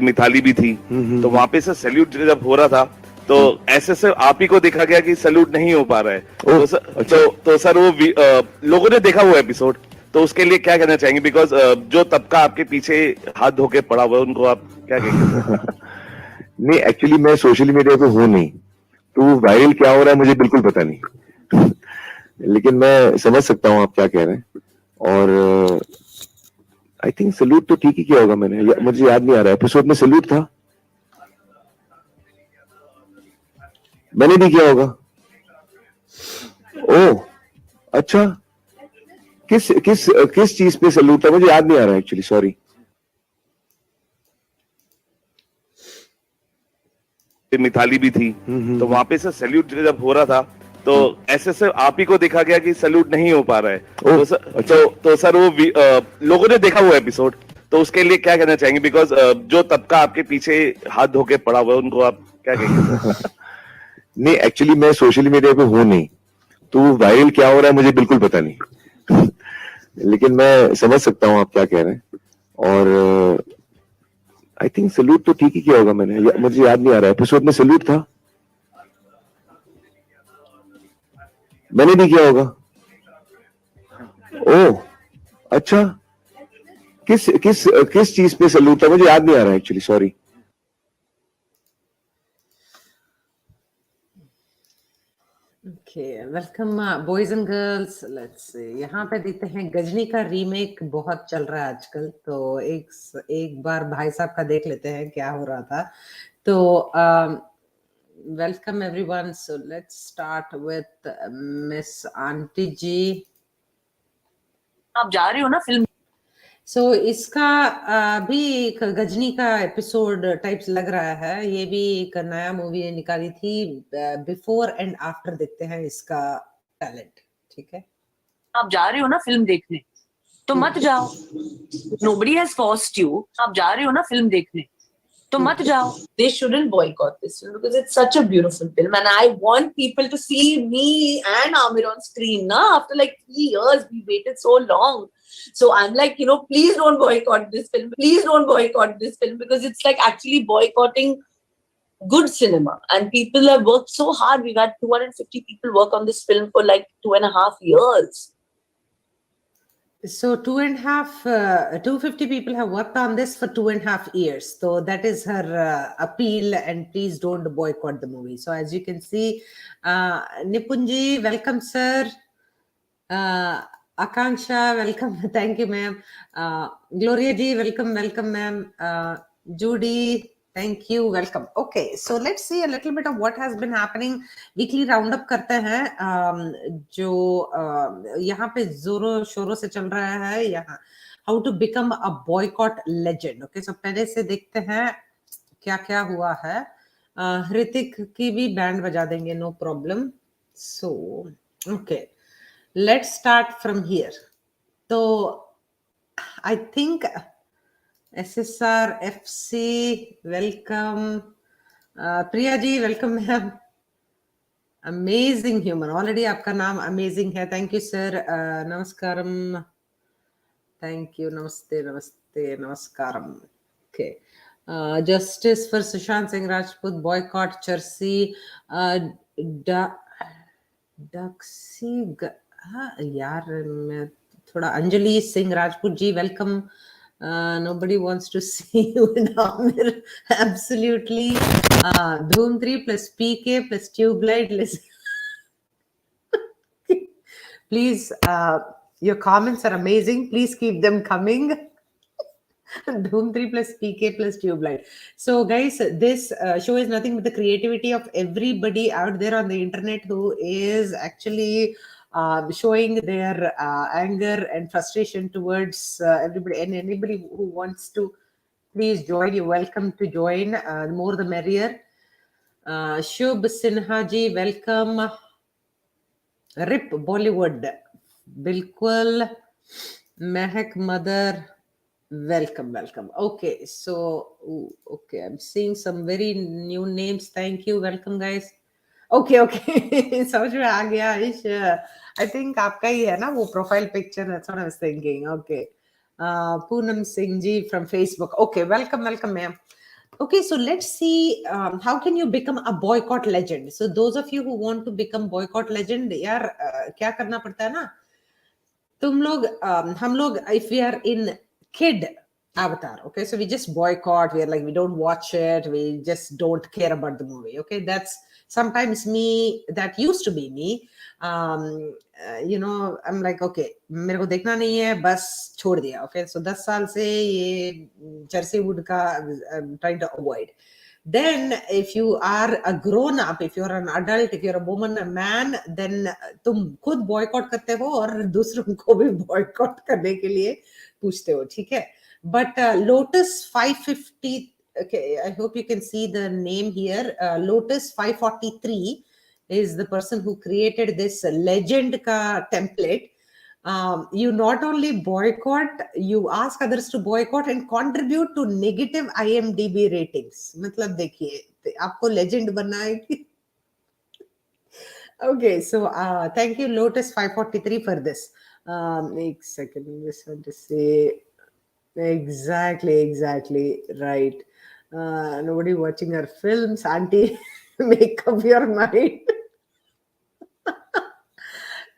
मिताली भी थी, तो वहां पे से सैल्यूट जब हो रहा था तो ऐसे से आप ही को देखा गया कि सैल्यूट नहीं हो पा रहा है। तो सर वो लोगों ने देखा वो एपिसोड, तो उसके लिए क्या कहना चाहेंगे? बिकॉज जो तबका आपके पीछे हाथ धो के पड़ा हुआ है उनको आप क्या कहेंगे? नहीं, एक्चुअली मैं सोशल मीडिया पे हूँ नहीं, तो वायरल क्या हो रहा है मुझे बिल्कुल पता नहीं। लेकिन मैं समझ सकता हूँ आप क्या कह रहे हैं, और आई थिंक सैल्यूट तो ठीक ही किया होगा मैंने, मुझे याद नहीं आ रहा है एपिसोड में सैल्यूट था, मैंने भी किया होगा। ओह अच्छा, किस किस किस चीज पे सैल्यूट था मुझे याद नहीं आ रहा है एक्चुअली, सॉरी। मिताली भी थी, तो वहां पे से सैल्यूट जब हो रहा था तो ऐसे से आप ही को देखा गया कि सैल्यूट नहीं हो पा रहा है। तो सर वो लोगों ने देखा वो एपिसोड, तो उसके लिए क्या कहना चाहेंगे? बिकॉज जो तबका आपके पीछे हाथ धो के पड़ा हुआ है उनको आप क्या कहेंगे? नहीं, एक्चुअली मैं सोशल मीडिया पे हूँ नहीं, तो वायरल क्या हो रहा है मुझे बिल्कुल पता नहीं। लेकिन मैं समझ सकता हूँ आप क्या कह रहे हैं, और आई थिंक सैल्यूट तो ठीक ही किया होगा मैंने, मुझे याद नहीं आ रहा है एपिसोड में सैल्यूट था, मैंने भी किया होगा। ओह अच्छा, किस किस किस चीज पे सैल्यूट था मुझे याद नहीं आ रहा है actually, sorry. Okay, welcome boys and girls. Let's see. यहाँ पे देखते हैं गजनी का रीमेक बहुत चल रहा है आजकल, तो एक बार भाई साहब का देख लेते हैं क्या हो रहा था। तो welcome everyone. So let's start with Miss Auntie जी। आप जा रहे हो ना फिल्म? सो इसका भी एक गजनी का एपिसोड टाइप्स लग रहा है, ये भी एक नया मूवी निकाली थी, बिफोर एंड आफ्टर देखते हैं इसका टैलेंट। ठीक है, आप जा रहे हो ना फिल्म देखने, तो मत जाओ। Nobody has forced you. आप जा रहे हो ना फिल्म देखने, तो मत जाओ. They shouldn't boycott this film because it's such a beautiful film, and I want people to see me and Amir on screen. Na, after like 3 years, we waited so long. So I'm like, please don't boycott this film. Please don't boycott this film because it's like actually boycotting good cinema. And people have worked so hard. We've had 250 people work on this film for like 2.5 years. So 250 people have worked on this for 2.5 years. So that is her appeal, and please don't boycott the movie. So as you can see, Nipunji, welcome sir. Akanksha, welcome. Thank you, ma'am. Gloria ji, welcome ma'am. Judy, thank you, welcome. Okay, so let's see a little bit of what has been happening. Weekly roundup करते हैं, जो यहाँ पे जोरों शोरों से चल रहा है यहाँ, how to become a boycott legend. Okay, so पहले से देखते हैं क्या क्या हुआ है। ऋतिक की भी बैंड बजा देंगे, no problem. So okay, let's start from here. So I think SSR FC, welcome. Priya ji, welcome ma'am. Amazing human. Already आपका नाम amazing है. Thank you sir. Namaskaram. Thank you. Namaste. Namaskaram. Okay. Justice for Sushant Singh Rajput, boycott Chelsea. Daxi, यार मैं थोड़ा, Anjali Singh Rajput ji, welcome. Nobody wants to see you in Amir. Absolutely. Dhoom 3 plus PK plus Tubelight. Please, your comments are amazing. Please keep them coming. Dhoom 3 plus PK plus Tubelight. So guys, this show is nothing but the creativity of everybody out there on the internet who is actually showing their anger and frustration towards everybody, and anybody who wants to, please join. You're welcome to join. The more the merrier. Shubh Sinha ji, welcome. Rip Bollywood, Bilkul. Mehak Mother, welcome. Okay, so okay, I'm seeing some very new names. Thank you, welcome guys. Okay. समझ में आ गया. I think आपका ही है ना वो profile picture. That's what I was thinking. Okay. Poonam Singh ji from Facebook. Okay, welcome ma'am. Okay, so let's see how can you become a boycott legend. So those of you who want to become boycott legend, यार क्या करना पड़ता है ना, तुम लोग हम लोग if we are in kid avatar, okay, so we just boycott, we are like we don't watch it, we just don't care about the movie, okay, that's sometimes me, that used to be me. You know, I'm like okay, मेरे को देखना नहीं है, बस छोड़ दिया, okay, so 10 साल से ये जर्सी वुड का I'm trying to avoid. Then if you are a grown up, if you're an adult, if you're a woman, a man, then तुम खुद बॉयकॉट करते हो और दूसरों को भी बॉयकॉट करने के लिए पूछते हो, ठीक है. But Lotus 550, okay, I hope you can see the name here. Lotus 543 is the person who created this legend ka template. You not only boycott, you ask others to boycott and contribute to negative IMDb ratings. मतलब देखिए, आपको legend बनना है कि okay, so thank you Lotus 543 for this. एक second, I just want to say exactly right. Nobody watching our films, auntie. Make up your mind.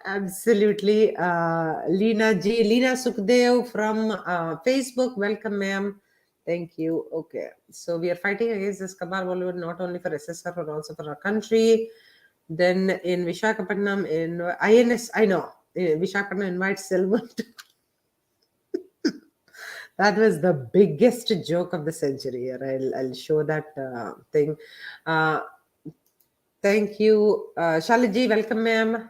Absolutely. Leena G, Leena Sukhdev from Facebook. Welcome, ma'am. Thank you. Okay. So we are fighting against this Kabar Bollywood not only for SSR but also for our country. Then in Vishakhapatnam, in INS, I know, Vishakhapatnam invites Selvan to. That was the biggest joke of the century. Here. I'll show that thing. Thank you. Shalaji, welcome, ma'am.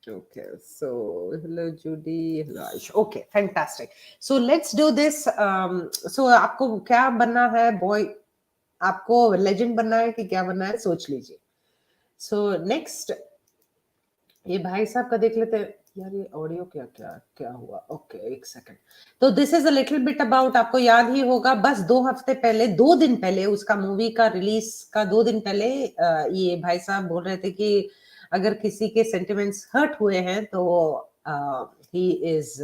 Okay, so hello Judy, hello Aish. Okay, fantastic. So let's do this. So आपको क्या बनना है boy? आपको legend बनना है कि क्या बनना है सोच लीजिए. So next, ये भाई साहब का देख लेते हैं यार, ये ऑडियो क्या क्या क्या हुआ. ओके एक सेकंड. तो this is a little bit about, आपको याद ही होगा बस 2 हफ्ते पहले, 2 दिन पहले, उसका मूवी का रिलीज का 2 दिन पहले ये भाई साहब बोल रहे थे कि अगर किसी के सेंटिमेंट्स हर्ट हुए हैं तो ही इज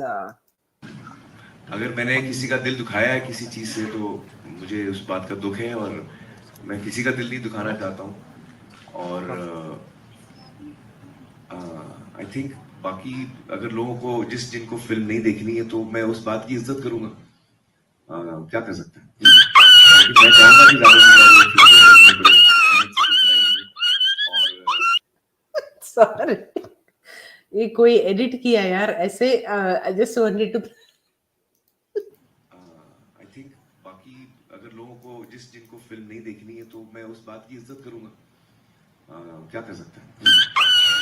अगर मैंने किसी का दिल दुखाया है किसी चीज से तो मुझे उस बात का दुख है और मैं किसी का दिल नहीं दुखाना चाहता हूँ. और आई थिंक बाकी अगर लोगों को जिनको फिल्म नहीं देखनी है तो मैं उस बात की इज्जत करूंगा. क्या कर सकते हैं. मैं चाहूंगा कि ज्यादा सॉरी, ये कोई एडिट किया यार ऐसे. I just wanted to. I think बाकी अगर लोगों को जिनको फिल्म नहीं देखनी है तो मैं उस बात की इज्जत करूंगा. क्या कर सकते हैं.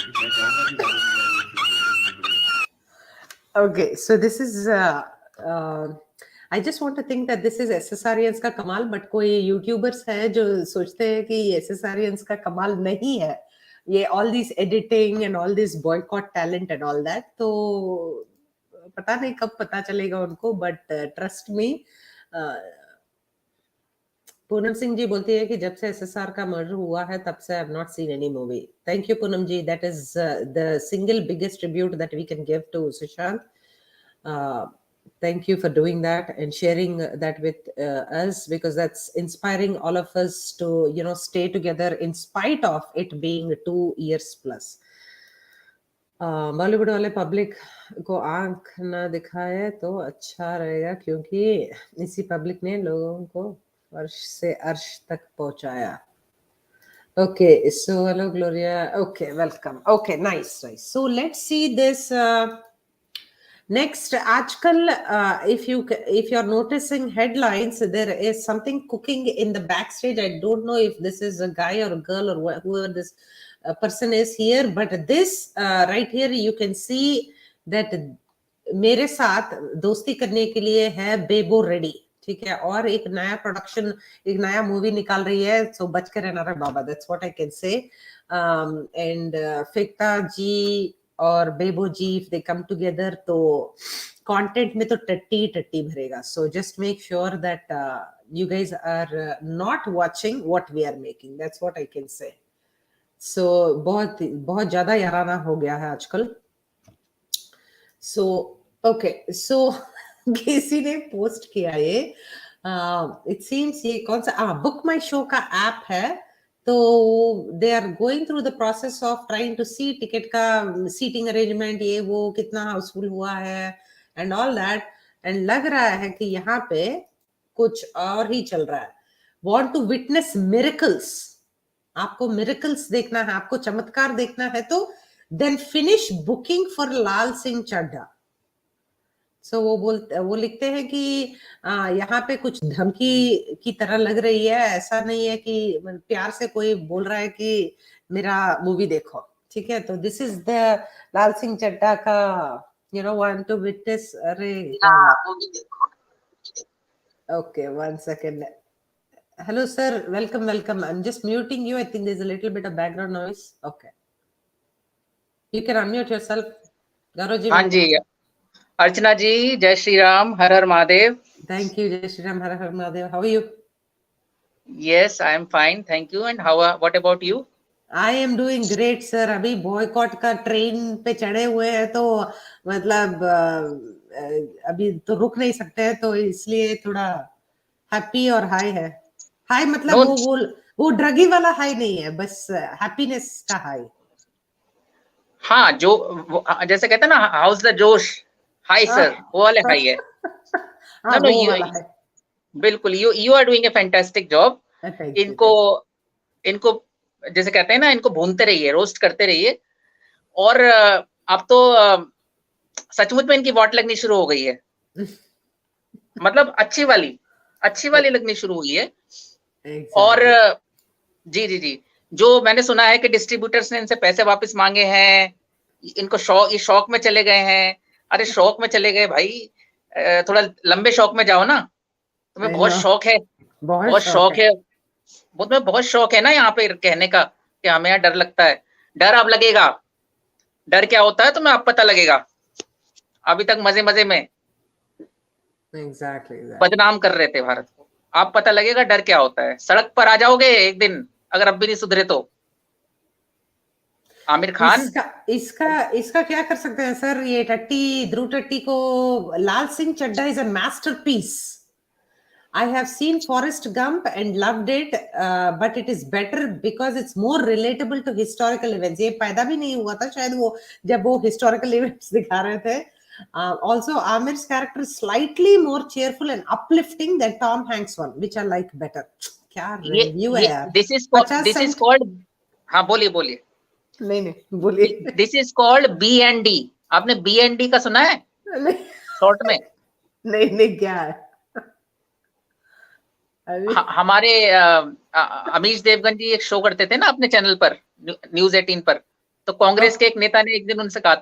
मैं चाहूंगा कि Okay, so this is I just want to think that this is SSRians का कमाल, but कोई YouTubers है जो सोचते हैं कि SSRians का कमाल नहीं है ये all this editing and all this boycott talent and all that. तो पता नहीं कब पता चलेगा उनको, but trust me. Poonam Singh ji बोलती है कि जब से एसएसआर का मर्डर हुआ है तब से I have not seen any movie. Thank you Poonam ji, that is the single biggest tribute that we can give to Sushant. Thank you for doing that and sharing that with us, because that's inspiring all of us to, you know, stay together in spite of it being 2 years plus. Bollywood वाले public को आंख ना दिखाए तो अच्छा रहेगा, क्योंकि इसी पब्लिक ने लोगों को फर्श से अर्श तक पहुंचाया. Okay, so hello Gloria. Okay, welcome. Okay, nice. So let's see this next. Aajkal, if you're noticing headlines, there is something cooking in the backstage. I don't know if this is a guy or a girl or whoever this person is here, but this right here you can see that मेरे साथ दोस्ती करने के लिए है बेबो ready, ठीक है, और एक नया प्रोडक्शन, एक नया मूवी निकाल रही है. सो बच के रहना रे बाबा, that's what I can say. And फेक्टा जी और Bebo ji, if they come together तो कंटेंट में तो टट्टी टट्टी भरेगा. So just make sure that you guys are not watching what we are making, that's what I can say. So बहुत बहुत ज्यादा याराना हो गया है आजकल. सो ओके, सो किसी ने पोस्ट किया ये इट सीम्स ये कौन सा बुक माई शो का ऐप है, तो they are going through the process of trying to see ticket का सीटिंग अरेंजमेंट, ये वो कितना हाउसफुल हुआ है एंड ऑल दैट, एंड लग रहा है कि यहाँ पे कुछ और ही चल रहा है. वांट टू विटनेस मिरेकल्स, आपको मिरेकल्स देखना है, आपको चमत्कार देखना है, तो देन फिनिश बुकिंग फॉर लाल सिंह चड्ढा. सो वो लिखते हैं कि यहाँ पे कुछ धमकी की तरह लग रही है, ऐसा नहीं है कि प्यार से कोई बोल रहा है कि मेरा मूवी देखो, ठीक है. तो दिस इज द लाल सिंह चड्ढा का वांट टू विटनेस. अरे okay, one second. Hello, sir. Welcome, welcome. I'm just muting you. I think there's a little bit of background noise. Okay. You can unmute yourself. Garoji. हाँ जी, अर्चना जी, जय श्री राम, हर हर Mahadev. Thank you, Jai Shri Ram, Har Har Mahadev. How are you? Yes, I am fine, thank you. And what about you? I am doing great, sir. अभी boycott का train पे चढ़े हुए हैं, तो मतलब अभी तो रुक नहीं सकते हैं, तो इसलिए थोड़ा हैप्पी और हाई है. हाई मतलब वो ड्रगी वाला हाई नहीं है, बस हैप्पीनेस का हाई. हाँ, जैसे कहते हैं ना, हाउस द जोश, हाई सर, वो वाले हाई है. हाँ, No, वो वाला है. बिल्कुल, you are doing a fantastic job. इनको जैसे कहते हैं ना, इनको भूनते रहिए, रोस्ट करते रहिए. और अब तो सचमुच में इनकी वाट लगनी शुरू हो गई है. मतलब अच्छी वाली लगनी शुरू हुई है. और जी, जो मैंने सुना है कि डिस्ट्रीब्यूटर्स ने इनसे पैसे वापस मांगे हैं, इनको शौक में चले गए हैं. अरे शौक में चले गए भाई, थोड़ा लंबे शौक में जाओ ना. तुम्हें बहुत शौक है, बहुत शौक है, बहुत शौक है ना यहाँ पे कहने का कि हमें यहाँ डर लगता है. डर अब लगेगा. डर क्या होता है तुम्हें अब पता लगेगा. अभी तक मजे में Exactly. बदनाम कर रहे थे भारत को. आप पता लगेगा डर क्या होता है. सड़क पर आ जाओगे एक दिन, अगर अब भी नहीं सुधरे तो. आमिर खान इसका क्या कर सकते हैं सर. ये ध्रुव टट्टी को Laal Singh Chaddha is a masterpiece. I have seen Forrest Gump and loved it, but it is better because it's more relatable to historical events. ये पैदा भी नहीं हुआ था शायद वो जब वो historical events दिखा रहे थे. Also, Amir's character is slightly more cheerful and uplifting than Tom Hanks one, which I like better. क्या review है यार. This is called. हाँ बोलिए. नहीं बोलिए. This is called B&D. आपने B&D का सुना है शॉर्ट में? नहीं क्या है. हमारे अमीश देवगन जी एक शो करते थे ना अपने चैनल पर, न्यूज 18 पर. तो कांग्रेस के एक नेता ने एक दिन उनसे कहा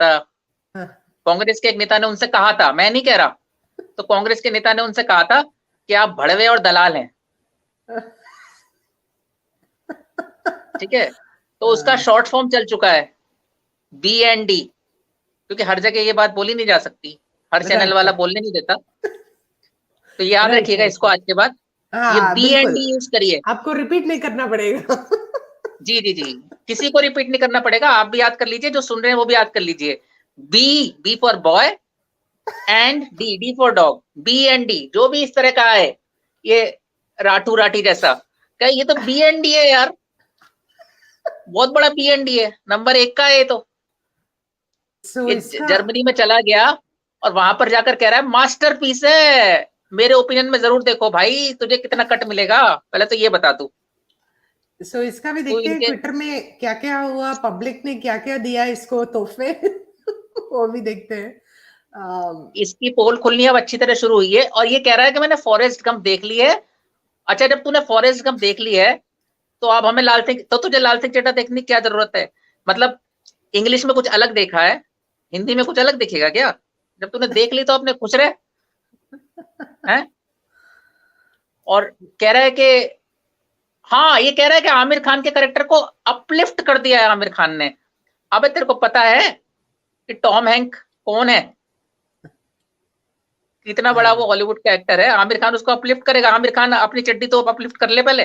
था, मैं नहीं कह रहा, तो कांग्रेस के नेता ने उनसे कहा था कि आप भड़वे और दलाल हैं. ठीक है, तो उसका शॉर्ट फॉर्म चल चुका है B&D, क्योंकि हर जगह ये बात बोली नहीं जा सकती, हर चैनल वाला बोलने नहीं देता. तो याद रखिएगा इसको आज के बाद. ये B&D यूज करिए, आपको रिपीट नहीं करना पड़ेगा. जी, किसी को रिपीट नहीं करना पड़ेगा. आप भी याद कर लीजिए, जो सुन रहे हैं वो भी याद कर लीजिए. B for boy and D for dog. B&D जो भी इस तरह का है, ये राठी जैसा, क्या ये तो B&D है यार. बहुत बड़ा B&D है, नंबर 1 का है. तो ये जर्मनी में चला गया और वहां पर जाकर कह रहा है मास्टरपीस है. मेरे ओपिनियन में जरूर देखो भाई, तुझे कितना कट मिलेगा, पहले तो ये बता तू. सो इसका भी देखते हैं ट्विटर में क्या क्या हुआ, पब्लिक ने क्या क्या दिया इसको तोहफे. वो भी देखते हैं. इसकी पोल खुलनी अब अच्छी तरह शुरू हुई है, और ये कह रहा है कि मैंने फॉरेस्ट गंप देख ली है. अच्छा, जब तूने फॉरेस्ट गंप देख ली है तो अब हमें तुझे लाल सिंह चड्ढा देखने की क्या जरूरत है. मतलब इंग्लिश में कुछ अलग देखा है, हिंदी में कुछ अलग दिखेगा क्या? जब तूने देख ली तो अपने खुश रहे हैं. और कह रहा है कि हाँ, ये कह रहा है कि आमिर खान के कैरेक्टर को अपलिफ्ट कर दिया है आमिर खान ने. अबे तेरे को पता है कि टॉम हैंक कौन है? कितना बड़ा वो हॉलीवुड का एक्टर है. आमिर खान उसको अपलिफ्ट करेगा? आमिर खान अपनी चड्डी तो अपलिफ्ट कर ले पहले,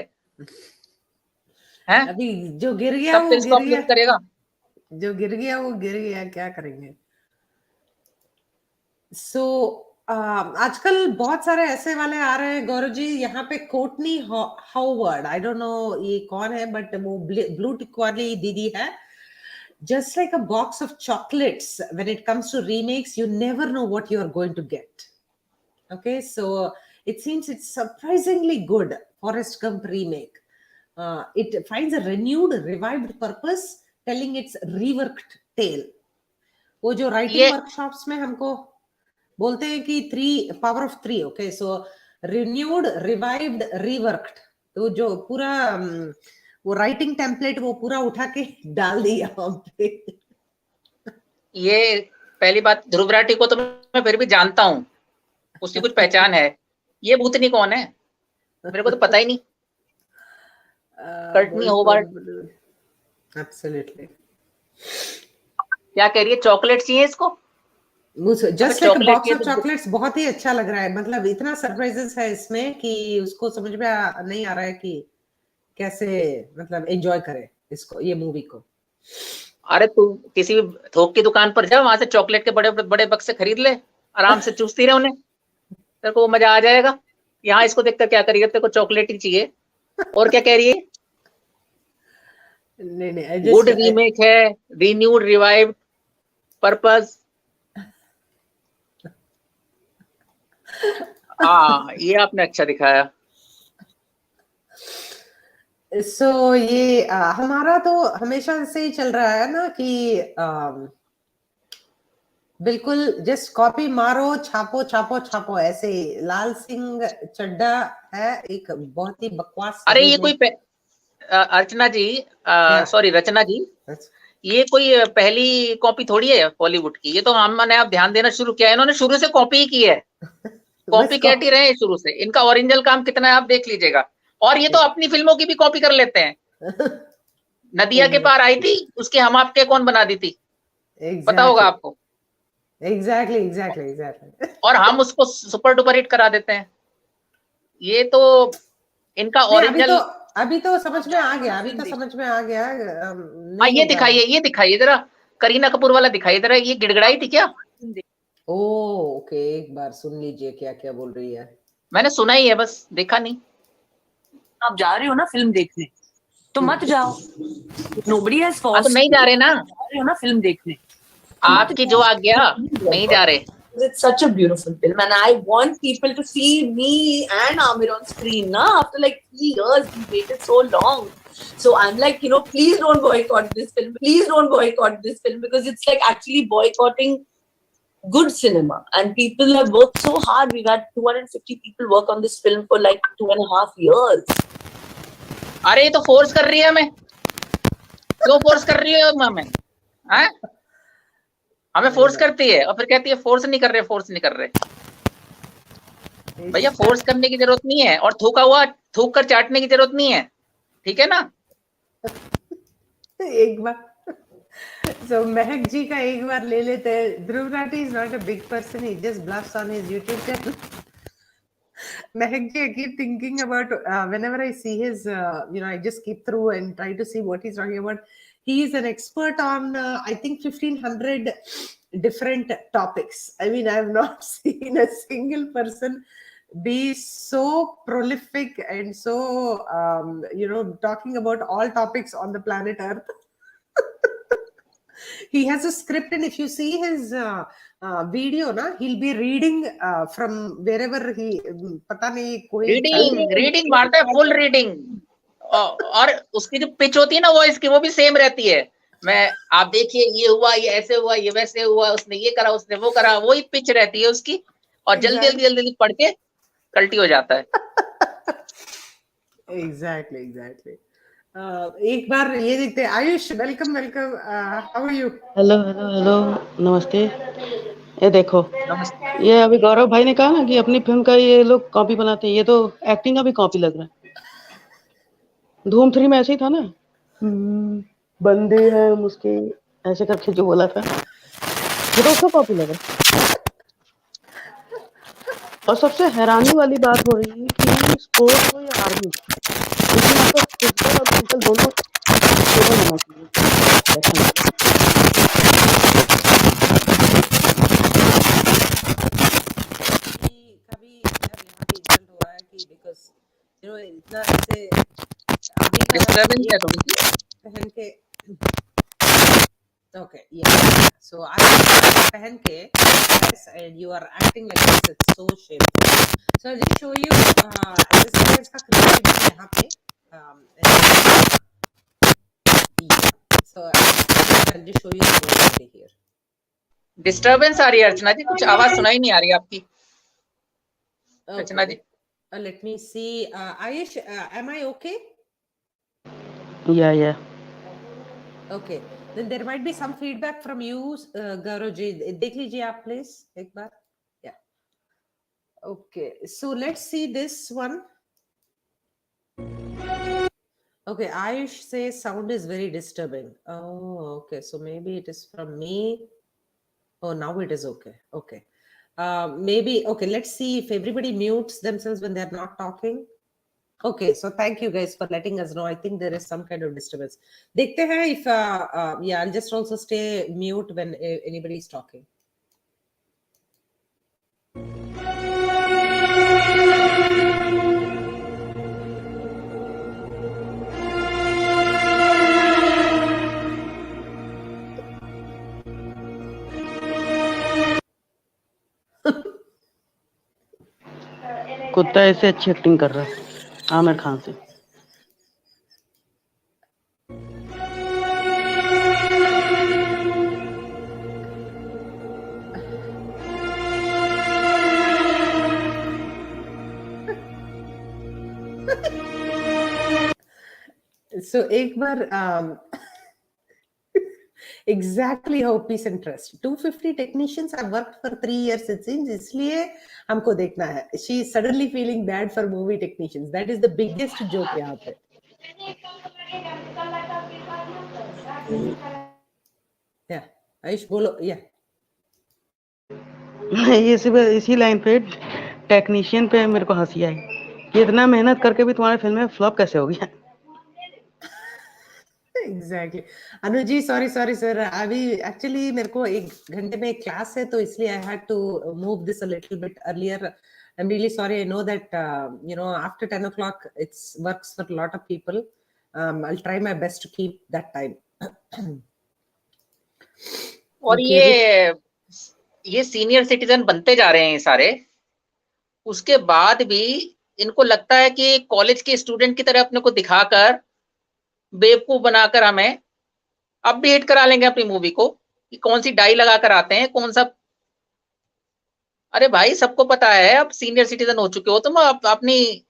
हैं? अभी जो गिर गया वो गिर करेगा. जो गिर गया वो गिर गया, क्या करेंगे. सो आजकल बहुत सारे ऐसे वाले आ रहे हैं गौरव जी, यहाँ पे कोटनी हावर्ड, आई डोंट नो ये कौन है, बट वो ब्लू टिक वाली दीदी है. Just like a box of chocolates, when it comes to remakes, you never know what you are going to get. Okay, so it seems it's surprisingly good. Forrest Gump remake. It finds a renewed, revived purpose, telling its reworked tale. वो जो writing ये workshops में हमको बोलते हैं कि power of three. Okay, so renewed, revived, reworked. तो जो पूरा वो राइटिंग टेम्पलेट वो पूरा उठा के डाल दिया वहां पे. ये पहली बात, ध्रुव राठी को तो मैं फिर भी जानता हूँ, उसकी कुछ पहचान है. ये भूतनी कौन है मेरे को तो पता ही नहीं. Courtney hovered. एब्सोल्युटली. क्या कह रही है, चॉकलेट चाहिए इसको? Just like box of chocolates बहुत ही अच्छा लग रहा है. मतलब इतना सरप्राइजेस है इसमें कि उसको समझ में नहीं आ रहा है कि कैसे मतलब एंजॉय करे इसको, ये मूवी को. अरे तू किसी भी थोक की दुकान पर जा, वहां से चॉकलेट के बड़े बड़े बक्से खरीद ले, आराम से चूसती रहे उन्हें, तेरे को मजा आ जाएगा. यहाँ इसको देखकर क्या करिए, तेरे को चॉकलेट ही चाहिए. और क्या कह रही है? नहीं, गुड रीमेक है, रिन्यूड, रिवाइव्ड, पर्पस. हाँ, ये आपने अच्छा दिखाया. ये हमारा तो हमेशा से ही चल रहा है ना कि बिल्कुल जस्ट कॉपी मारो, छापो छापो छापो ऐसे. लाल सिंह चड्ढा है एक बहुत ही बकवास. अरे ये कोई अर्चना जी, सॉरी रचना जी, ये कोई पहली कॉपी थोड़ी है बॉलीवुड की. ये तो हमने अब ध्यान देना शुरू किया है, इन्होंने शुरू से कॉपी ही की है. कॉपी कैट ही रहे हैं शुरू से. इनका ओरिजिनल काम कितना है आप देख लीजिएगा. और ये तो अपनी फिल्मों की भी कॉपी कर लेते हैं. नदिया के पार आई थी, उसके हम आपके कौन बना दी थी, पता होगा आपको. एग्जैक्टली. और हम उसको सुपर डुपर हिट करा देते हैं. ये तो इनका ओरिजिनल. अभी तो समझ में आ गया. हाँ, ये दिखाइए जरा, करीना कपूर वाला दिखाइए जरा. ये गिड़गिड़ाई थी क्या? ओके, एक बार सुन लीजिए क्या क्या बोल रही है. मैंने सुना ही है, बस देखा नहीं. आप जा रहे हो ना फिल्म देखने, तो मत जाओ. Nobody has forced. तो नहीं जा रहे ना, जा रहे हो ना फिल्म देखने, आपकी जो आज्ञा, नहीं जा रहे. It's such a beautiful film, and I want people to see me and Amir on screen. Na, after like 3 years, we waited so long. So I'm like, please don't boycott this film. Please don't boycott this film, because it's like actually boycotting good cinema. And people have worked so hard. We've had 250 people work on this film for like 2.5 years. अरे ये तो force कर रही है हमें. क्यों force कर रही है हमें? हमें फोर्स करती है और फिर कहती है फोर्स नहीं कर रहे. भैया फोर्स करने की जरूरत नहीं है, और थूक कर चाटने की जरूरत नहीं है, ठीक है ना. एक बार so महक जी का एक बार ले लेते हैं. Dhruv Rathee is not a big person, he just bluffs on his YouTube channel. Mahak ji, I keep thinking about whenever I see his, I just keep through and try to see what he's talking about. He is an expert on, I think, 1,500 different topics. I mean, I have not seen a single person be so prolific and so, talking about all topics on the planet Earth. He has a script, and if you see his video, he'll be reading from wherever he. पता नहीं कोई reading मारता है, full reading. और उसकी जो pitch होती है ना वॉइस की, वो भी सेम रहती है. आप देखिए, ये हुआ, ये ऐसे हुआ, ये वैसे हुआ, उसने ये करा, उसने वो करा, वही पिच रहती है उसकी. और जल्दी पढ़ के कल्टी हो जाता है. एग्जैक्टली. एक बार ये देखते हैं. Ayush, welcome. How are you? Hello, नमस्ते. ये देखो, ये अभी गौरव भाई ने कहा ना कि अपनी फिल्म का ये लोग कॉपी बनाते हैं. ये तो एक्टिंग का भी कॉपी लग रहा है. धूम 3 में ऐसे ही था ना, बंदे हैं उसके ऐसे करके जो बोला था, ये तो उसका कॉपी लग रहा है. और सबसे हैरानी वाली बात हो रही है कि स्पोर्ट्स हो या आर्मी, इसमें आपको फिजिकल और मेंटल दोनों होना चाहिए. इतना ऐसे अभी का डिस्टर्बेंस है थोड़ी सी। पहन के okay yeah so I पहन के yes, and you are acting like this, it's so shameful. So I'll just show you accessories का creativity यहाँ पे yeah. So I'll just show you the creativity here. Disturbance आ रही है अर्चना जी, कुछ आवाज सुनाई नहीं आ रही आपकी अर्चना जी। Let me see. Ayush, am I okay? Yeah. Okay. Then there might be some feedback from you, Gaurav ji. देख लीजिए आप please एक बार. Yeah. Okay. So let's see this one. Okay. Ayush says sound is very disturbing. Oh, okay. So maybe it is from me. Oh, now it is okay. Okay. Maybe, okay. Let's see if everybody mutes themselves when they're not talking. Okay, so thank you guys for letting us know. I think there is some kind of disturbance. देखते हैं if yeah, I'll just also stay mute when anybody is talking. कुत्ता ऐसे अच्छी acting कर रहा है आमिर खान से। So एक बार exactly how peace and trust 250 technicians have worked for 3 years it seems, इसलिए हमको देखना है. She is suddenly feeling bad for movie technicians. That is the biggest joke यहाँ पे. Yeah, Ayush बोलो. Yeah. इसी लाइन पे टेक्नीशियन पे मेरे को हंसी आई कि इतना मेहनत करके भी तुम्हारे फिल्म में फ्लॉप कैसे हो गया। Exactly. Anuj ji sorry sir अभी एक्चुअली मेरे को 1 घंटे में क्लास है तो इसलिए I had to move this a little bit earlier. I am really sorry. I know that you know after 10 o'clock it's works for a lot of people. I'll try my best to keep that time. और Okay. ये senior citizen बनते जा रहे हैं सारे, उसके बाद भी इनको लगता है कि कॉलेज के स्टूडेंट की तरह अपने को दिखाकर बेवकूफ बनाकर हमें अब भी हिट करा लेंगे अपनी मूवी को कि कौन सी डाई लगा कर आते हैं, कौन सा। अरे भाई सबको पता है अब सीनियर सिटीजन हो चुके हो तुम, अपनी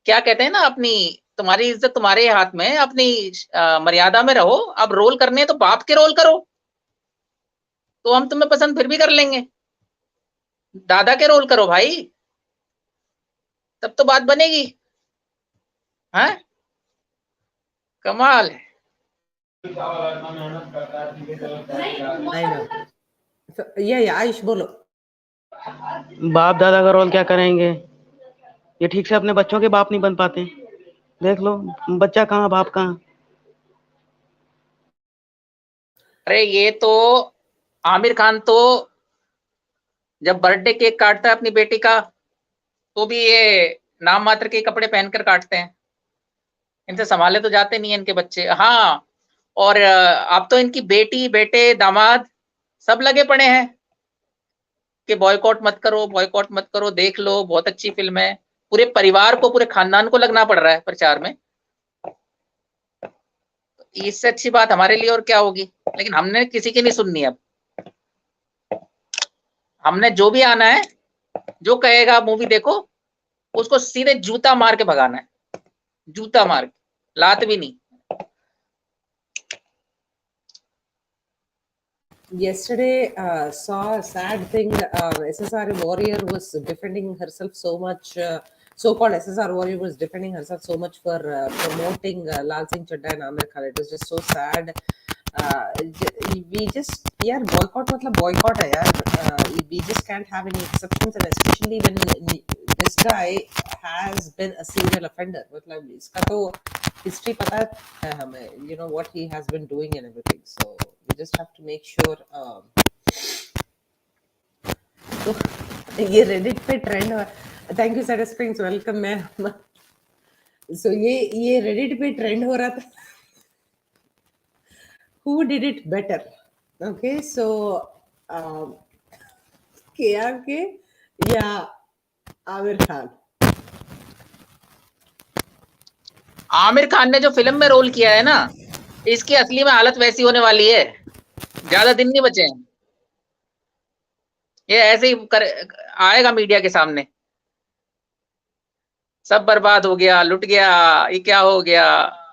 क्या कहते हैं ना, अपनी तुम्हारी इज्जत तुम्हारे हाथ में, अपनी मर्यादा में रहो। अब रोल करने तो बाप के रोल करो तो हम तुम्हें पसंद फिर भी कर लेंगे, दादा के रोल करो भाई, तब तो बात बनेगी। हाँ कमाल है। I know. So, yeah Ayush बोलो. बाप दादा का रोल क्या करेंगे, ये ठीक से अपने बच्चों के बाप नहीं बन पाते। देख लो बच्चा कहाँ बाप कहाँ। अरे ये तो आमिर खान तो जब बर्थडे केक काटता है अपनी बेटी का तो भी ये नाम मात्र के कपड़े पहनकर काटते हैं, इनसे संभाले तो जाते नहीं है इनके बच्चे। हाँ और अब तो इनकी बेटी बेटे दामाद सब लगे पड़े हैं कि बॉयकॉट मत करो, देख लो बहुत अच्छी फिल्म है। पूरे परिवार को, पूरे खानदान को लगना पड़ रहा है प्रचार में। इससे अच्छी बात हमारे लिए और क्या होगी। लेकिन हमने किसी की नहीं सुननी। अब हमने जो भी आना है, जो कहेगा मूवी देखो, उसको सीधे जूता मार के भगाना है, जूता मार के, लात भी नहीं। Yesterday saw a sad thing. SSR warrior was defending herself so much. So-called SSR warrior was defending herself so much for promoting Lal Singh Chadda and Amir Khan. It was just so sad. We just boycott मतलब boycott है यार. We just can't have any exceptions, and especially when this guy has been a serial offender. मतलब इसका तो history पता है हमें. You know what he has been doing and everything. So we just have to make sure. तो ये Reddit पे trend. Thank you, Sarah Springs. Welcome, ma'am. So ये Reddit पे ट्रेंड हो रहा था. Who did it better? Okay, so KRK या आमिर खान. आमिर खान ने जो फिल्म में रोल किया है ना, इसकी असली में हालत वैसी होने वाली है. ज्यादा दिन नहीं बचे हैं. ये ऐसे ही आएगा मीडिया के सामने. सब बर्बाद हो गया, लुट गया, ये क्या हो गया,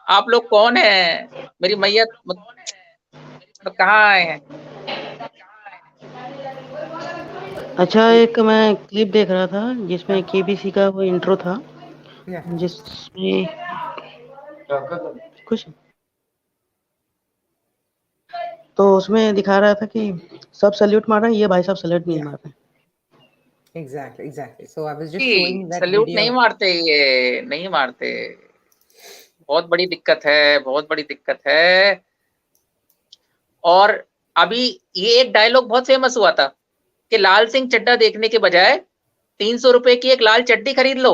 आप लोग कौन है, मेरी मैयत कहाँ है. अच्छा, एक मैं क्लिप देख रहा था जिसमें केबीसी का वो इंट्रो था, Yeah. जिसमें कुछ तो उसमें दिखा रहा था कि सब सैल्यूट मार रहे हैं, ये भाई साहब सैल्यूट नहीं Yeah. मार रहे. Exactly. So I was just showing that salute video. नहीं मारते, ये नहीं मारते. बहुत बड़ी दिक्कत है, बहुत बड़ी दिक्कत है. और अभी ये एक डायलॉग बहुत फेमस हुआ था कि लाल सिंह चड्ढा देखने के बजाय 300 रुपए की एक लाल चड्डी खरीद लो,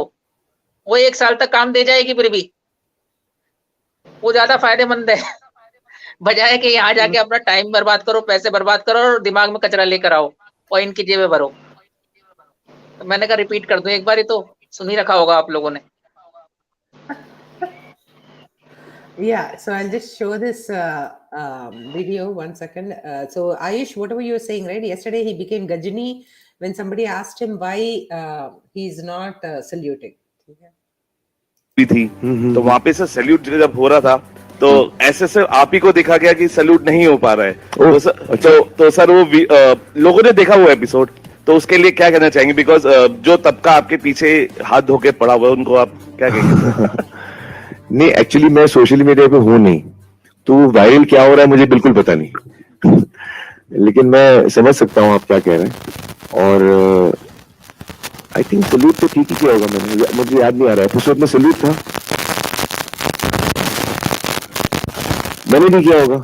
वो 1 साल तक काम दे जाएगी. फिर भी वो ज्यादा फायदेमंद है बजाय कि यहाँ जाके अपना टाइम बर्बाद करो, पैसे बर्बाद करो और दिमाग में कचरा लेकर आओ और इनकी जेबें भरो. तो मैंने कहा रिपीट कर दूं एक बार, ही तो सुन ही रखा होगा आप लोगों ने. Yeah, so I'll just show this video 1 second. So Ayush, whatever you were saying, right? Yesterday he became Gajini when somebody asked him why he's not saluting. भी थी तो वहां पे से सैल्यूट जब हो रहा था तो ऐसे से आप ही को देखा गया कि सैल्यूट नहीं हो पा रहा है. तो सर वो लोगों ने देखा वो एपिसोड, तो उसके लिए क्या कहना चाहेंगे? बिकॉज जो तबका आपके पीछे हाथ धो के पड़ा हुआ है उनको आप क्या कहेंगे? नहीं, एक्चुअली मैं सोशल मीडिया पे हूँ नहीं, तो वायरल क्या हो रहा है मुझे बिल्कुल पता नहीं लेकिन मैं समझ सकता हूँ आप क्या कह रहे हैं. और आई थिंक सैल्यूट तो ठीक ही किया होगा. मुझे याद नहीं आ रहा है एपिसोड में सैल्यूट था, मैंने भी किया होगा.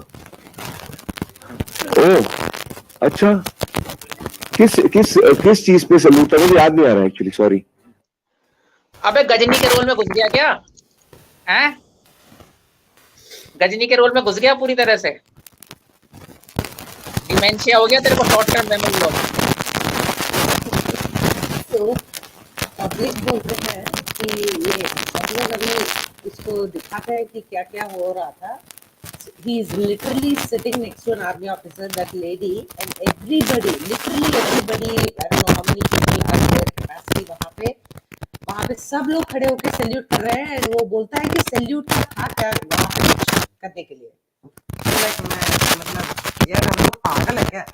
ओह अच्छा, किस किस किस चीज पे सैल्यूट था मुझे याद नहीं आ रहा है एक्चुअली, सॉरी. अबे गजनी के रोल में घुस गया क्या हैं? गजनी के रोल में घुस गया पूरी तरह से. डिमेंशिया हो गया तेरे को, शॉर्ट टर्म मेमोरी लॉस. तो पब्लिक बोलते हैं कि ये सब लोग अभी इसको दिखाते हैं कि क्या क्या हो रहा था. He is literally sitting next to an army officer, that lady, and everybody, literally everybody, I don't know how many people are there capacity वहाँ पे सब लोग खड़े होकर सैल्यूट कर रहे हैं. वो बोलता है कि सैल्यूट का था क्या वहाँ पे कुछ करने के लिए. मतलब यार हम लोग पागल है क्या?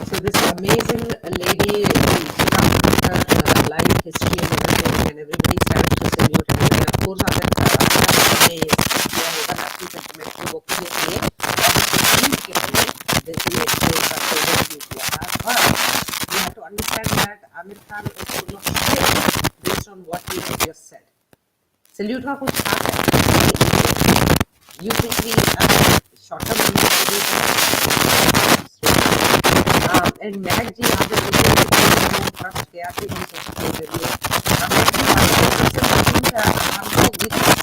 So this amazing lady, she comes with her life history and everything, and everybody stands to salute her. And of course, अगर आपने ये किया होगा आपकी sentiment को वो करने के लिए के लिए जैसे ये का overview किया था. But you have to understand that Amir Khan is full of shit based on what he has just said. Salute का कुछ खास है. You think we short term and Mag ji यहाँ पे ट्रस्ट किया कि इन सोचने के लिए हम लोग इसका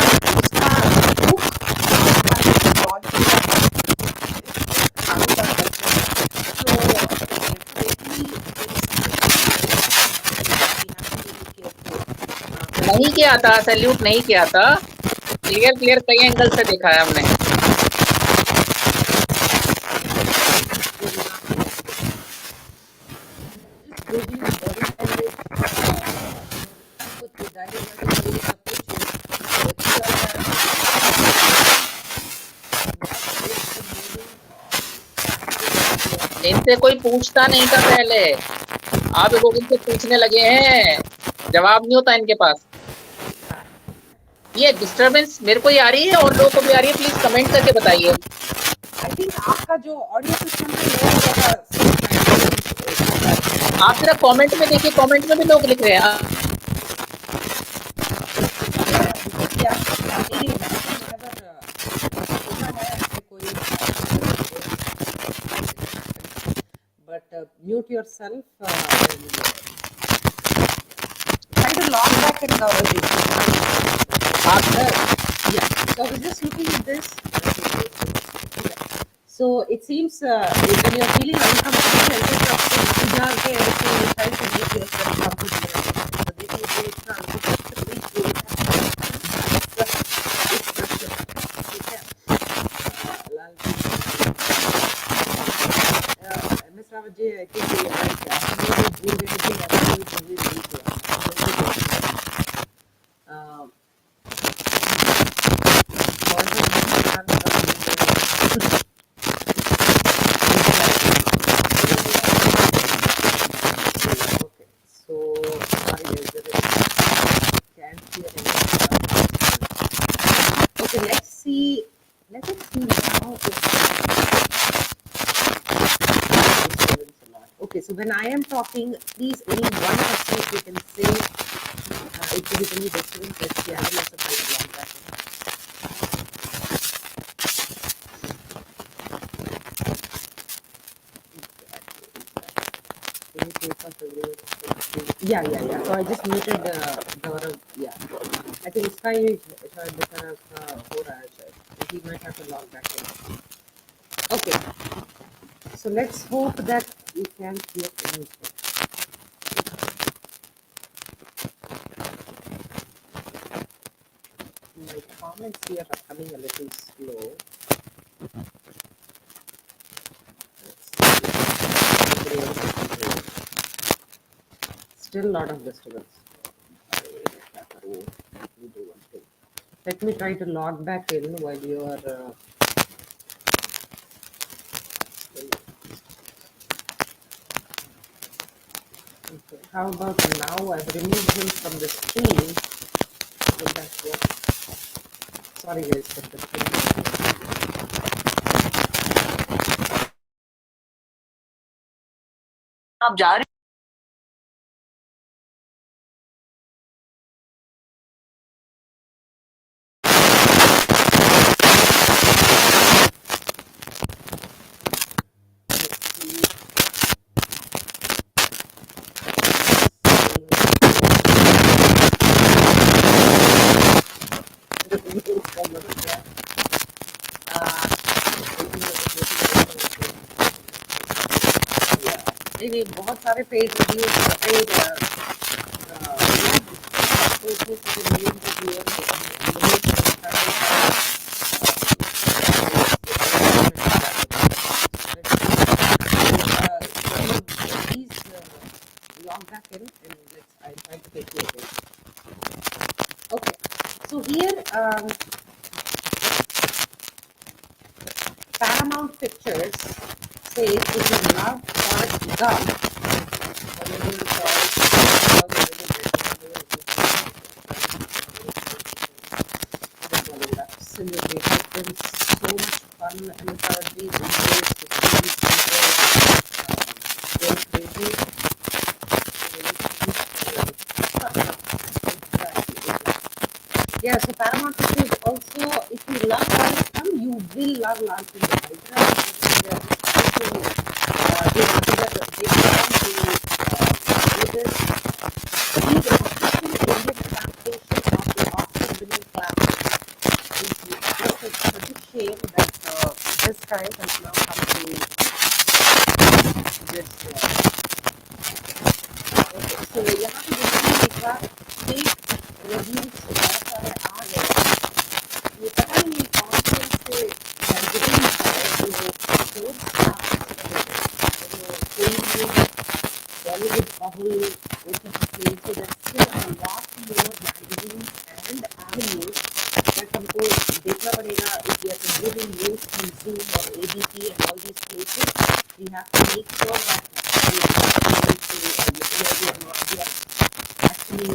नहीं किया था, सैल्यूट नहीं किया था. क्लियर कई एंगल से देखा है हमने. इनसे कोई पूछता नहीं था पहले, आप लोग इनसे पूछने लगे हैं, जवाब नहीं होता इनके पास. ये डिस्टरबेंस मेरे को ही आ रही है और लोगों को भी आ रही है, प्लीज कमेंट करके बताइए. आई थिंक आपका जो ऑडियो सिस्टम है आप जरा कमेंट में देखिए, कमेंट में भी लोग लिख रहे हैं. mute yourself. And try to log back in Gaurav. Yeah. So I was just looking at this. So it seems when you're feeling uncomfortable, try to make yourself comfortable. So they can do it Ms. Ravaji, I think you're right. You did anything Okay, so sorry guys, can't hear anything. Okay, let's see. Let us see now. Okay, so when I am talking, please only one person you can say if there is any disturbance. Let's see. I will also try to log back. Yeah. So I just muted Gaurav. Yeah. I think इसका ही शायद बेचारा हो रहा है शायद. He might have to log back in. Okay. So let's hope that we can hear anything. My comments here are coming a little slow. Still a lot of disturbance. Let me try to log back in while you are. Okay. How about now? I've removed him from the screen. Will that work? Sorry guys for the आप जा रहे नहीं बहुत सारे page log back in and I'll try to take you again. Okay, so here Paramount Pictures says if you love Forrest Gump, absolutely, it has been so much fun and encouraging to crazy. Yeah, so Paramount Pictures also, if you love Forrest Gump, you will love Lal Singh Hydra. This guy has now come to this. Okay, so यहाँ पे देखिए एक बार fake reviews बहुत सारे आ गए. ये पता नहीं कौन से magazine है जो Bollywood bubble OTT so there's still a lot more magazines and avenues that हमको देखना पड़ेगा if we are consuming news from Zoom or ABP and all these places. We have to make sure that we are actually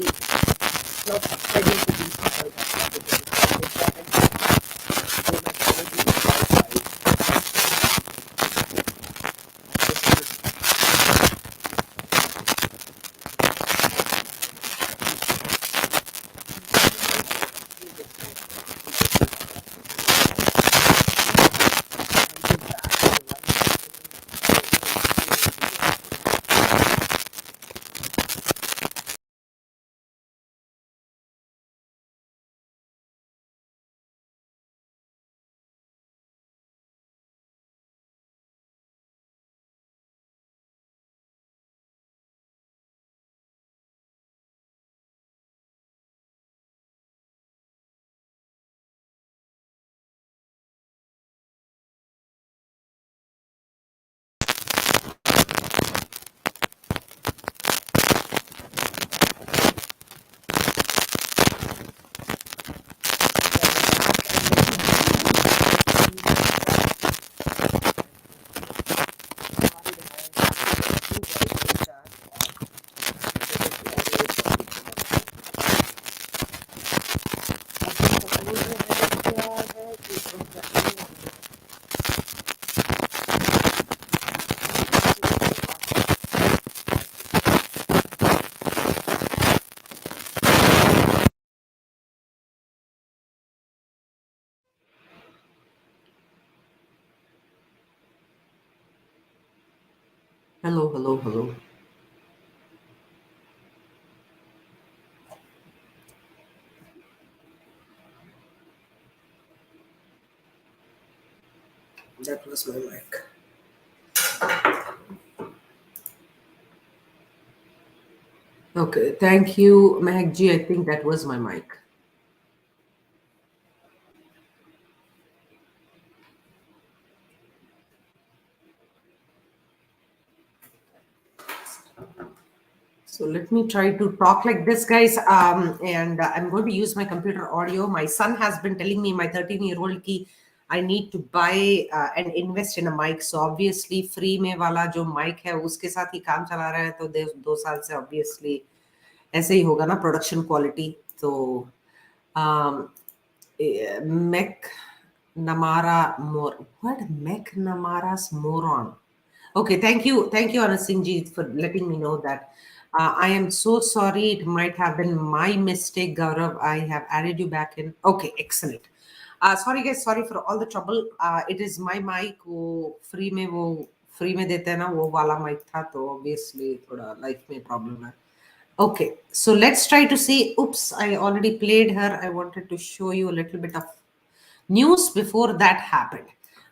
not spreading to these people. Hello, hello, hello. That was my mic. Okay, thank you, Mehak ji. I think that was my mic. So let me try to talk like this, guys. And I'm going to use my computer audio. My son has been telling me, my 13-year-old, ki I need to buy and invest in a mic. So obviously, free में वाला जो mic है, उसके साथ ही काम चला रहा है. तो 2 साल से obviously ऐसे ही होगा ना production quality. So Mech Namara more. What Mech Namara's moron? Okay, thank you, Anand Singh ji, for letting me know that. I am so sorry. It might have been my mistake, Gaurav. I have added you back in. Okay, excellent. Sorry guys, sorry for all the trouble. It is my mic. वो free में देते हैं ना, वो वाला mic था, तो obviously थोड़ा life में problem है. Okay, so let's try to see. Oops, I already played her. I wanted to show you a little bit of news before that happened.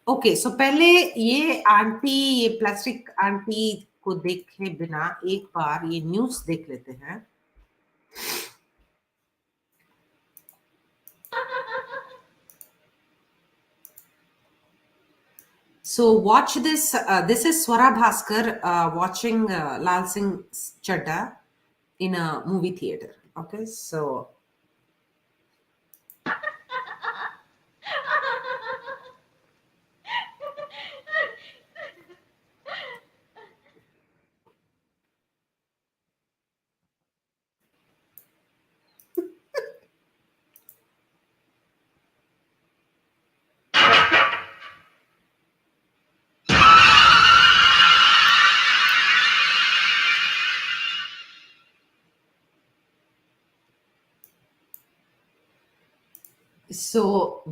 Okay, so पहले ये आंटी, ये plastic aunty को देखे बिना एक बार ये न्यूज देख लेते हैं. So watch this. This is Swara Bhaskar watching Lal Singh Chadda in a movie theater. Okay, so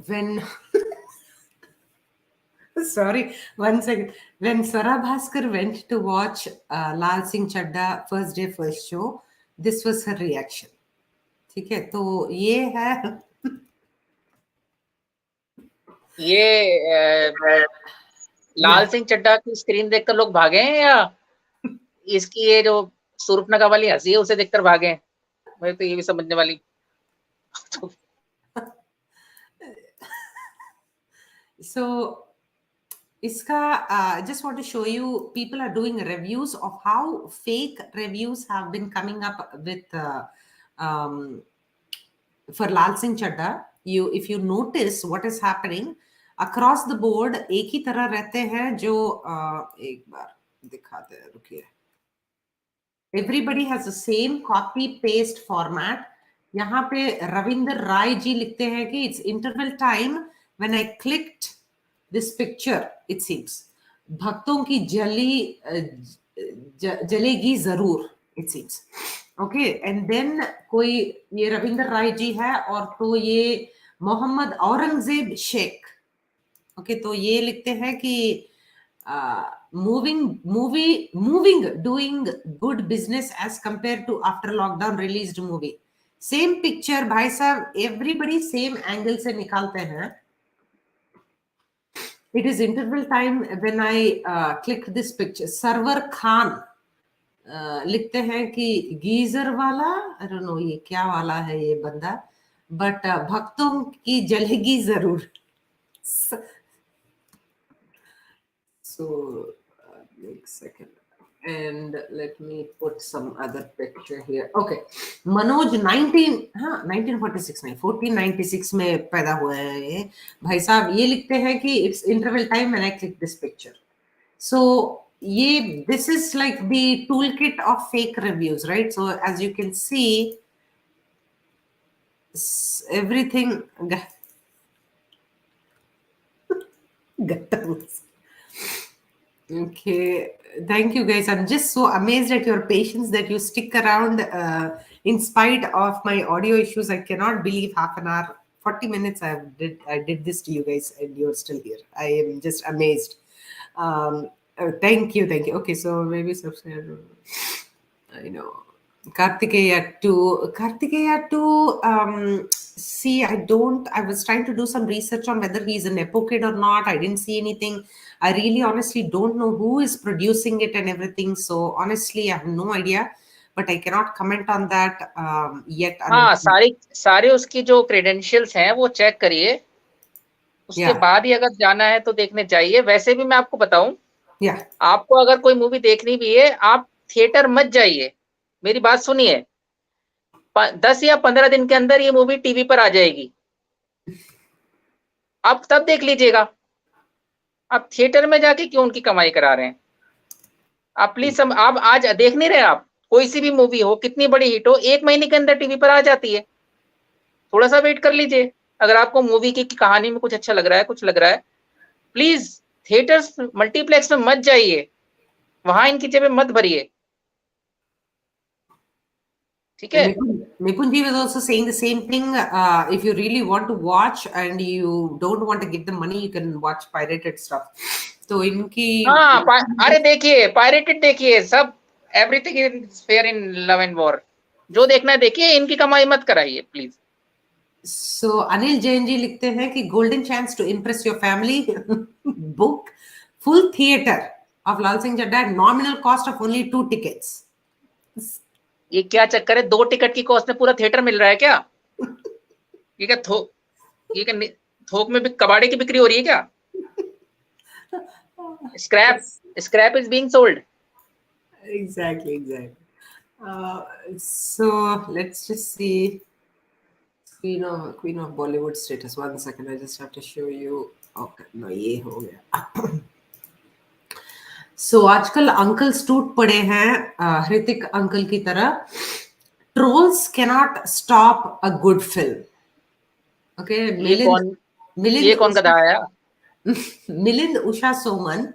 when sorry, 1 second. When Swara Bhaskar went to watch Lal Singh Chadda first day first show, this was her reaction. ठीक है, तो ये है ये लाल सिंह चड्ढा की screen देखकर लोग भागे हैं या इसकी ये जो सूर्पनखा वाली हंसी है उसे देखकर भागे हैं? मैं तो ये भी समझने वाली. So iska I just want to show you, people are doing reviews of how fake reviews have been coming up with for Lal Singh Chadda. If you notice what is happening across the board, एक ही तरह रहते हैं जो एक बार दिखाते हैं, रुकिए. Everybody has the same copy paste format. यहाँ पे रविंदर राय जी लिखते हैं कि it's interval time. When I clicked this picture, it seems भक्तों की जलेगी जरूर, it seems. Okay, and then कोई ये रविंदर राय जी है और तो ये मोहम्मद औरंगजेब शेख. Okay, तो ये लिखते हैं कि moving doing good business as compared to after lockdown released movie. Same picture भाई साहब, everybody same angle से निकालते हैं. It is interval time when I clicked this picture. Sarwar Khan लिखते हैं कि गीजर वाला, I don't know ये क्या वाला है ये बंदा, but भक्तों की जलेगी जरूर. So एक second, and let me put some other picture here. Okay, Manoj 1946 में 1496 में पैदा हुए हैं ये भाई साहब. ये लिखते हैं कि it's interval time when I click this picture. So ये this is like the toolkit of fake reviews, right? So as you can see, everything Okay, thank you guys. I'm just so amazed at your patience that you stick around in spite of my audio issues. I cannot believe half an hour, 40 minutes I did this to you guys and you're still here. I am just amazed. Thank you. Okay, so maybe subscribe. I know. Kartikeya 2. Kartikeya 2, see, I was trying to do some research on whether he's an Nepo kid or not. I didn't see anything. I really honestly don't know who is producing it and everything. So honestly, I have no idea, but I cannot comment on that yet. हाँ, सारे उसकी जो credentials हैं वो check करिए, उसके Yeah. बाद ही अगर जाना है तो देखने चाहिए। वैसे भी मैं आपको बताऊं, Yeah. आपको अगर कोई मूवी देखनी भी है, आप थिएटर मत जाइए, मेरी बात सुनिए। 10 या 15 दिन के अंदर ये मूवी टीवी पर आ जाएगी, आप तब देख लीजिएगा। आप थिएटर में जाके क्यों उनकी कमाई करा रहे हैं? आप प्लीज, आप आज देख नहीं रहे, आप कोई सी भी मूवी हो, कितनी बड़ी हिट हो, 1 महीने के अंदर टीवी पर आ जाती है। थोड़ा सा वेट कर लीजिए। अगर आपको मूवी की कहानी में कुछ अच्छा लग रहा है, कुछ लग रहा है, प्लीज थिएटर्स मल्टीप्लेक्स में मत जाइए, वहां इनकी जेबें मत भरिए, ठीक है? Mikunji was also saying the same thing. If you really want to watch and you don't want to give them money, you can watch pirated stuff. तो इनकी हाँ, अरे देखिए, पायरेटेड देखिए, सब everything is fair in love and war. जो देखना है देखिए, इनकी कमाई मत कराइए प्लीज। So अनिल जैन जी लिखते हैं कि golden chance to impress your family, book full theater of Lal Singh Chadha at nominal cost of only 2 tickets. ये क्या चक्कर है? 2 टिकट की कॉस्ट में पूरा थिएटर मिल रहा है क्या? ये क्या थोक में भी कबाड़े की बिक्री हो रही है क्या? Scrap is being sold. Exactly. So let's just see Queen of Bollywood status. 1 second, I just have to show you. Okay, no, ये हो गया. So आजकल अंकल्स टूट पड़े हैं हृतिक अंकल की तरह. Trolls cannot stop a good film. Okay, ये कौन गधा आया? मिलिंद उषा सोमन,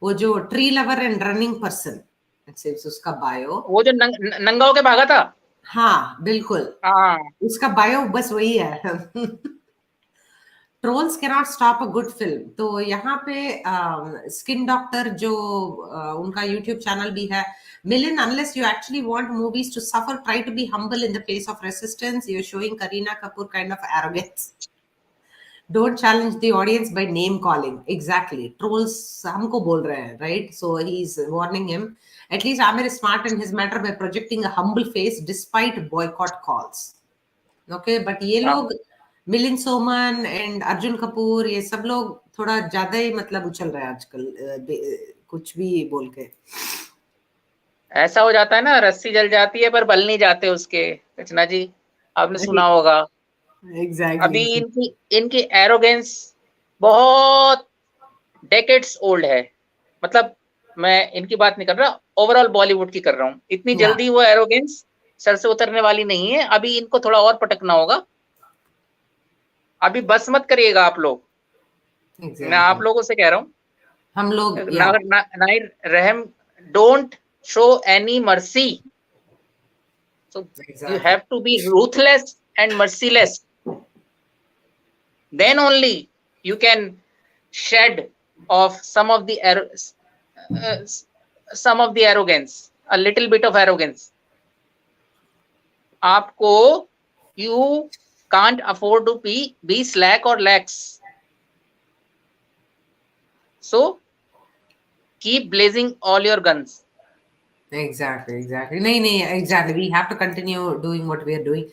वो जो tree lover and running person, उसका बायो, वो जो नंगा होके भागा था। हाँ बिल्कुल, हाँ, उसका बायो बस वही है। Trolls cannot stop a good film. तो यहाँ पे स्किन डॉक्टर जो उनका यूट्यूब चैनल भी है, Millen, unless you actually want movies to suffer, try to be humble in the face of resistance. You're showing Kareena Kapoor kind of arrogance. Don't challenge the audience by name calling. Exactly. Trolls हमको बोल रहे हैं, right? So he's warning him. At least Amir is smart in his matter by projecting a humble face despite boycott calls. Okay, but ये लोग Milind Soman and Arjun Kapoor, ये सब लोग थोड़ा ज्यादा ही मतलब उछल रहे हैं आजकल, कुछ भी बोल के। ऐसा हो जाता है ना, रस्सी जल जाती है पर बल नहीं जाते उसके। रचना जी, आपने सुना होगा। Exactly. अभी इनकी एरोगेंस बहुत डेकेड्स ओल्ड है। मतलब मैं इनकी बात नहीं कर रहा, ओवरऑल बॉलीवुड की कर रहा हूँ। इतनी जल्दी वो एरोगेंस सर से उतरने वाली नहीं है। अभी इनको थोड़ा और पटकना होगा। अभी बस मत करिएगा आप लोग। मैं आप लोगों से कह रहा हूँ, हम लोग रहम, don't show any mercy. So you have to be ruthless and merciless. Then only you can shed off some of the arrogance, a little bit of arrogance. आपको, you can't afford to be slack or lax. So keep blazing all your guns. Exactly. Exactly. We have to continue doing what we are doing.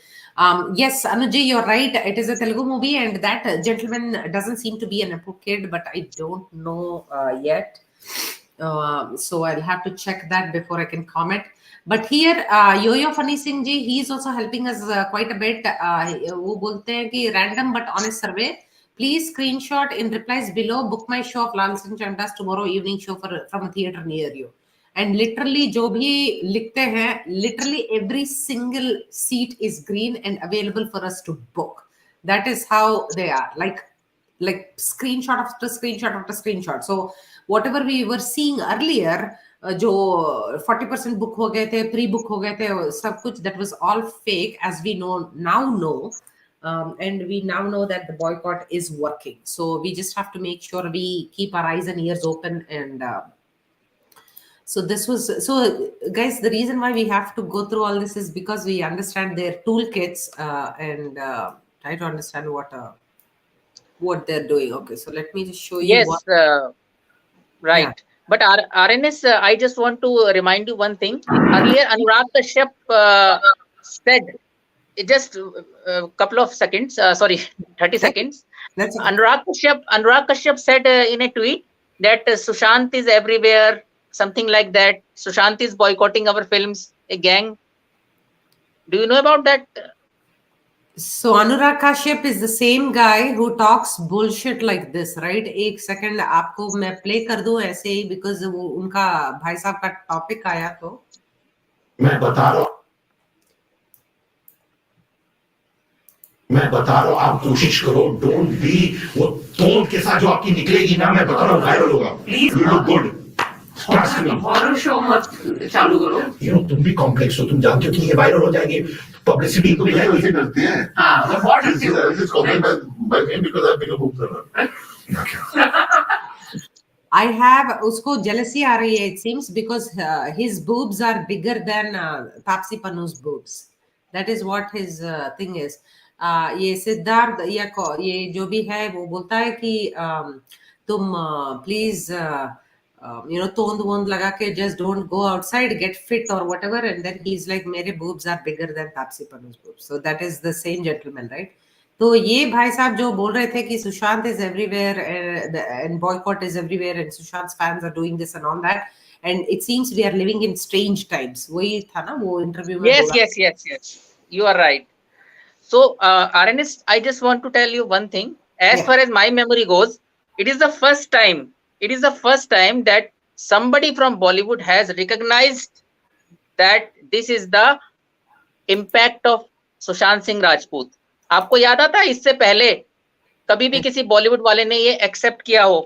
Yes, Anuji, you're right. It is a Telugu movie, and that gentleman doesn't seem to be an Apu kid, but I don't know yet. So I'll have to check that before I can comment. But here, Yo-Yo Funny Singh ji, he is also helping us quite a bit. वो बोलते हैं कि random but honest survey. Please screenshot in replies below. Book my show of Lal Singh Chanda's tomorrow evening show from a theater near you. And literally जो भी लिखते हैं, literally every single seat is green and available for us to book. That is how they are, like screenshot after screenshot after screenshot. So whatever we were seeing earlier, जो 40% book हो गए थे, pre-book हो गए थे, सब कुछ, that was all fake, as we now know. And we now know that the boycott is working. So we just have to make sure we keep our eyes and ears open and So this was, so guys, the reason why we have to go through all this is because we understand their toolkits and try to understand what they're doing. Okay, so let me just show you Yes, what. right. Yeah. But RNS, I just want to remind you one thing. Earlier, Anurag Kashyap said, just a couple of seconds, sorry, 30 seconds. That's okay. Anurag Kashyap said in a tweet that Sushant is everywhere, something like that. Sushant is boycotting our films, a gang. Do you know about that? So Anurag Kashyap is the same guy who talks bullshit like this, right? एक second आपको मैं play कर दूं ऐसे ही because वो उनका भाई साहब का topic आया तो मैं बता रहा हूँ आप कोशिश करो, डोंट बी वो टोन के साथ जो आपकी निकलेगी ना, मैं बता रहा हूँ वायरल होगा। Please look good. Horror show मत चालू करो। तुम भी कॉम्प्लेक्स हो, तुम जानते हो कि ये वायरल हो जाएगी, पब्लिसिटी को मिलेगी। करते हैं हां, what is this comment by me because I big a book seller. I have उसको jealousy आ रही है, it seems, because his boobs are bigger than Taapsee Pannu's boobs. That is what his thing is. ये सिद्धार्थ या ये जो भी है वो बोलता है कि तुम प्लीज तोंद वोंद लगा के just don't go outside, get fit or whatever, and then he's like मेरे boobs are bigger than Taapsee Pannu's boobs. So that is the same gentleman, right? तो ये भाई साहब जो बोल रहे थे कि Sushant is everywhere and boycott is everywhere and Sushant fans are doing this and all that and it seems we are living in strange times. वही था ना वो इंटरव्यू में। Yes, you are right. So RNS, I just want to tell you one thing. As far as my memory goes, it is the first time that somebody from Bollywood has recognized that this is the impact of Sushant Singh Rajput. आपको याद आता है इससे पहले कभी भी किसी बॉलीवुड वाले ने ये एक्सेप्ट किया हो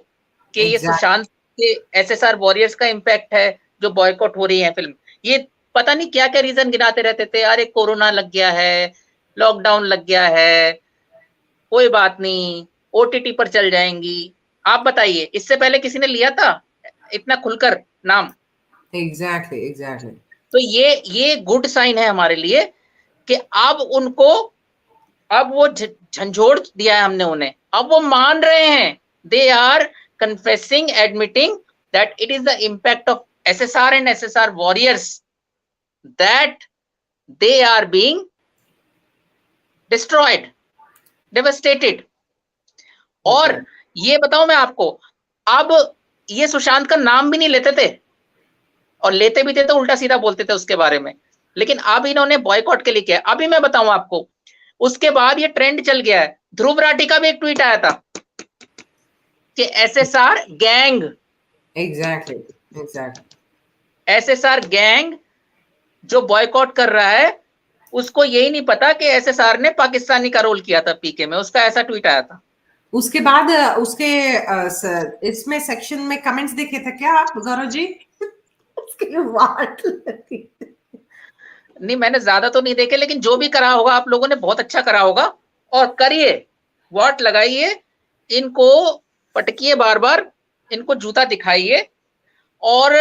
कि ये सुशांत के SSR वॉरियर्स का इम्पैक्ट है जो बॉयकॉट हो रही है फिल्म? ये पता नहीं क्या क्या रीजन गिनाते रहते थे, अरे कोरोना लग गया है, लॉकडाउन लग गया है, कोई बात नहीं, OTT पर चल जाएंगी। आप बताइए, इससे पहले किसी ने लिया था इतना खुलकर नाम? एग्जैक्टली। तो ये गुड साइन है हमारे लिए कि अब वो झंझोड़ दिया है हमने उन्हें, अब वो मान रहे हैं, they are confessing, admitting that it is the impact of SSR and SSR warriors that they are being destroyed, devastated. और ये बताऊं मैं आपको, अब ये सुशांत का नाम भी नहीं लेते थे, और लेते भी थे तो उल्टा सीधा बोलते थे उसके बारे में, लेकिन अब इन्होंने बॉयकॉट के लिए किया। अभी मैं बताऊं आपको, उसके बाद ये ट्रेंड चल गया है। ध्रुव राठी का भी एक ट्वीट आया था कि SSR gang, exactly SSR gang जो बॉयकॉट कर रहा है, उसको यही नहीं पता कि SSR ने पाकिस्तानी का रोल किया था पीके में। उसका ऐसा ट्वीट आया था। उसके बाद उसके इसमें सेक्शन में कमेंट्स देखे थे क्या आप गौरव जी? नहीं, मैंने ज्यादा तो नहीं देखे, लेकिन जो भी करा होगा आप लोगों ने बहुत अच्छा करा होगा। और करिए, वॉट लगाइए, इनको पटकिए, बार बार इनको जूता दिखाइए, और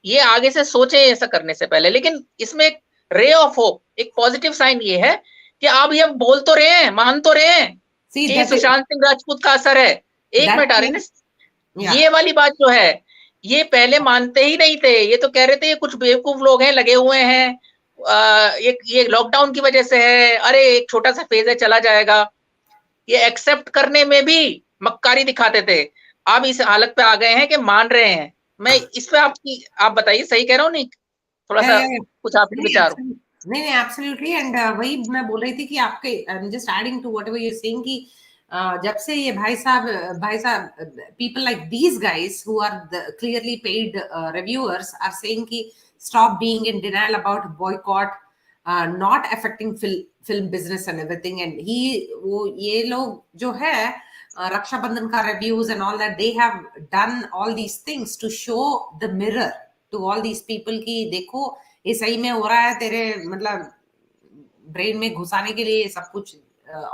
ये आगे से सोचे ऐसा करने से पहले। लेकिन इसमें एक रे ऑफ होप, एक पॉजिटिव साइन ये है कि आप ये बोल तो रहे हैं, मान तो रहे हैं कि सुशांत सिंह राजपूत का असर है। एक मिनट आर्यन, ये वाली बात जो है, ये पहले मानते ही नहीं थे। ये तो कह रहे थे ये कुछ बेवकूफ लोग हैं, लगे हुए हैं, ये लॉकडाउन की वजह से है, अरे एक छोटा सा फेज है, चला जाएगा। ये एक्सेप्ट करने में भी मक्कारी दिखाते थे। अब इस हालत पे आ गए हैं कि मान रहे हैं। मैं इस पे आप बताइए, सही कह रहा हूँ नहीं? थोड़ा सा कुछ आपके विचार। नहीं, एब्सोल्युटली। एंड वही मैं बोल रही थी कि आपके, I am just adding to whatever you are saying कि जब से ये भाई साहब people like these guys who are clearly paid reviewers are saying कि stop being in denial about boycott, not affecting film business and everything, and ये लोग जो है रक्षाबंधन का reviews and all that, they have done all these things to show the mirror to all these people कि देखो ये सही में हो रहा है, तेरे मतलब ब्रेन में घुसाने के लिए सब कुछ,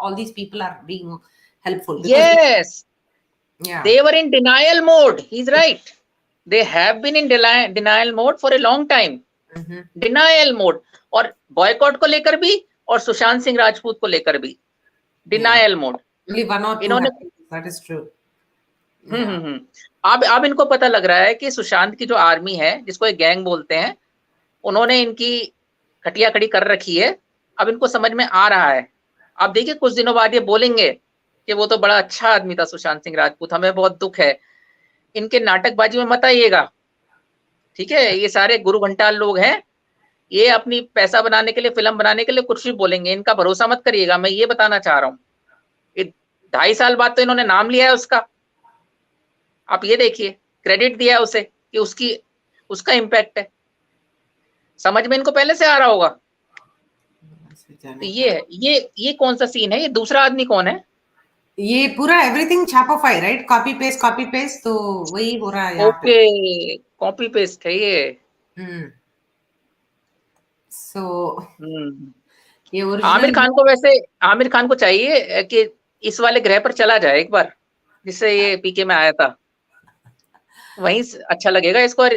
all these people are being helpful. Yes, yeah, they were in denial mode. He's right. they have been in denial mode for a long time. Denial mode. और boycott को लेकर भी और सुशांत सिंह राजपूत को लेकर भी denial mode. Only one or two इन्होंने that is true. अब इनको पता लग रहा है कि सुशांत की जो आर्मी है, जिसको एक गैंग बोलते हैं, उन्होंने इनकी खटिया खड़ी कर रखी है. अब इनको समझ में आ रहा है. आप देखिए कुछ दिनों बाद ये बोलेंगे कि वो तो बड़ा अच्छा आदमी था सुशांत सिंह राजपूत, हमें बहुत दुख है. इनके नाटकबाजी में मत आइएगा, ठीक है? ये सारे गुरु घंटाल लोग हैं, ये अपनी पैसा बनाने के लिए, फिल्म बनाने के लिए कुछ भी बोलेंगे. इनका भरोसा मत करिएगा, मैं ये बताना चाह रहा हूँ. 2.5 साल बाद तो इन्होंने नाम लिया है उसका. आप ये देखिए, क्रेडिट दिया है उसे कि उसका इम्पैक्ट है. समझ में इनको पहले से आ रहा होगा. तो ये कौन सा सीन है? ये दूसरा आदमी कौन है? ये पूरा एवरीथिंग छापाफाई, राइट? कॉपी पेस्ट तो वही हो रहा है यहाँ पे. ओके, कॉपी पेस्ट है ये. सो ये आमिर खान को, वैसे आमिर खान को चाहिए कि इस वाले ग्रह पर चला जाए एक बार, जिससे ये पीके में आया था. वहीं अच्छा लगेगा इसको. और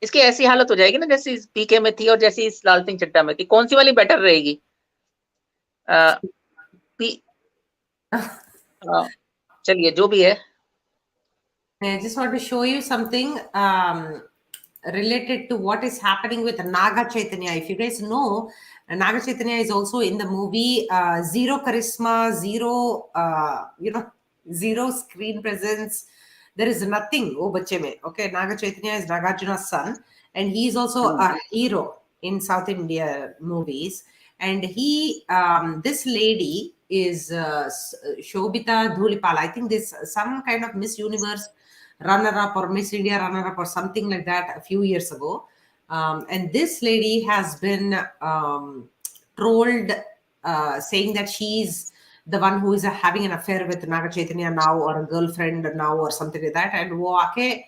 इसकी ऐसी हालत हो जाएगी ना जैसी पीके में थी और जैसी इस लाल सिंह चड्ढा में थी. कौन सी वाली बेटर रहेगी? चलिए जो भी है. I just want to show you something related to what is happening with Naga Chaitanya. If you guys know, Naga Chaitanya is also in the movie. Zero charisma, zero screen presence. There is nothing. Oh, bache mein. Okay, Naga Chaitanya is Nagarjuna's son, and he is also a hero in South India movies. And this lady is Shobita Dhulipala. I think this some kind of Miss Universe runner-up or Miss India runner-up or something like that a few years ago. And this lady has been trolled, saying that she's the one who is having an affair with Naga Chaitanya now, or a girlfriend now, or something like that. And wo aake,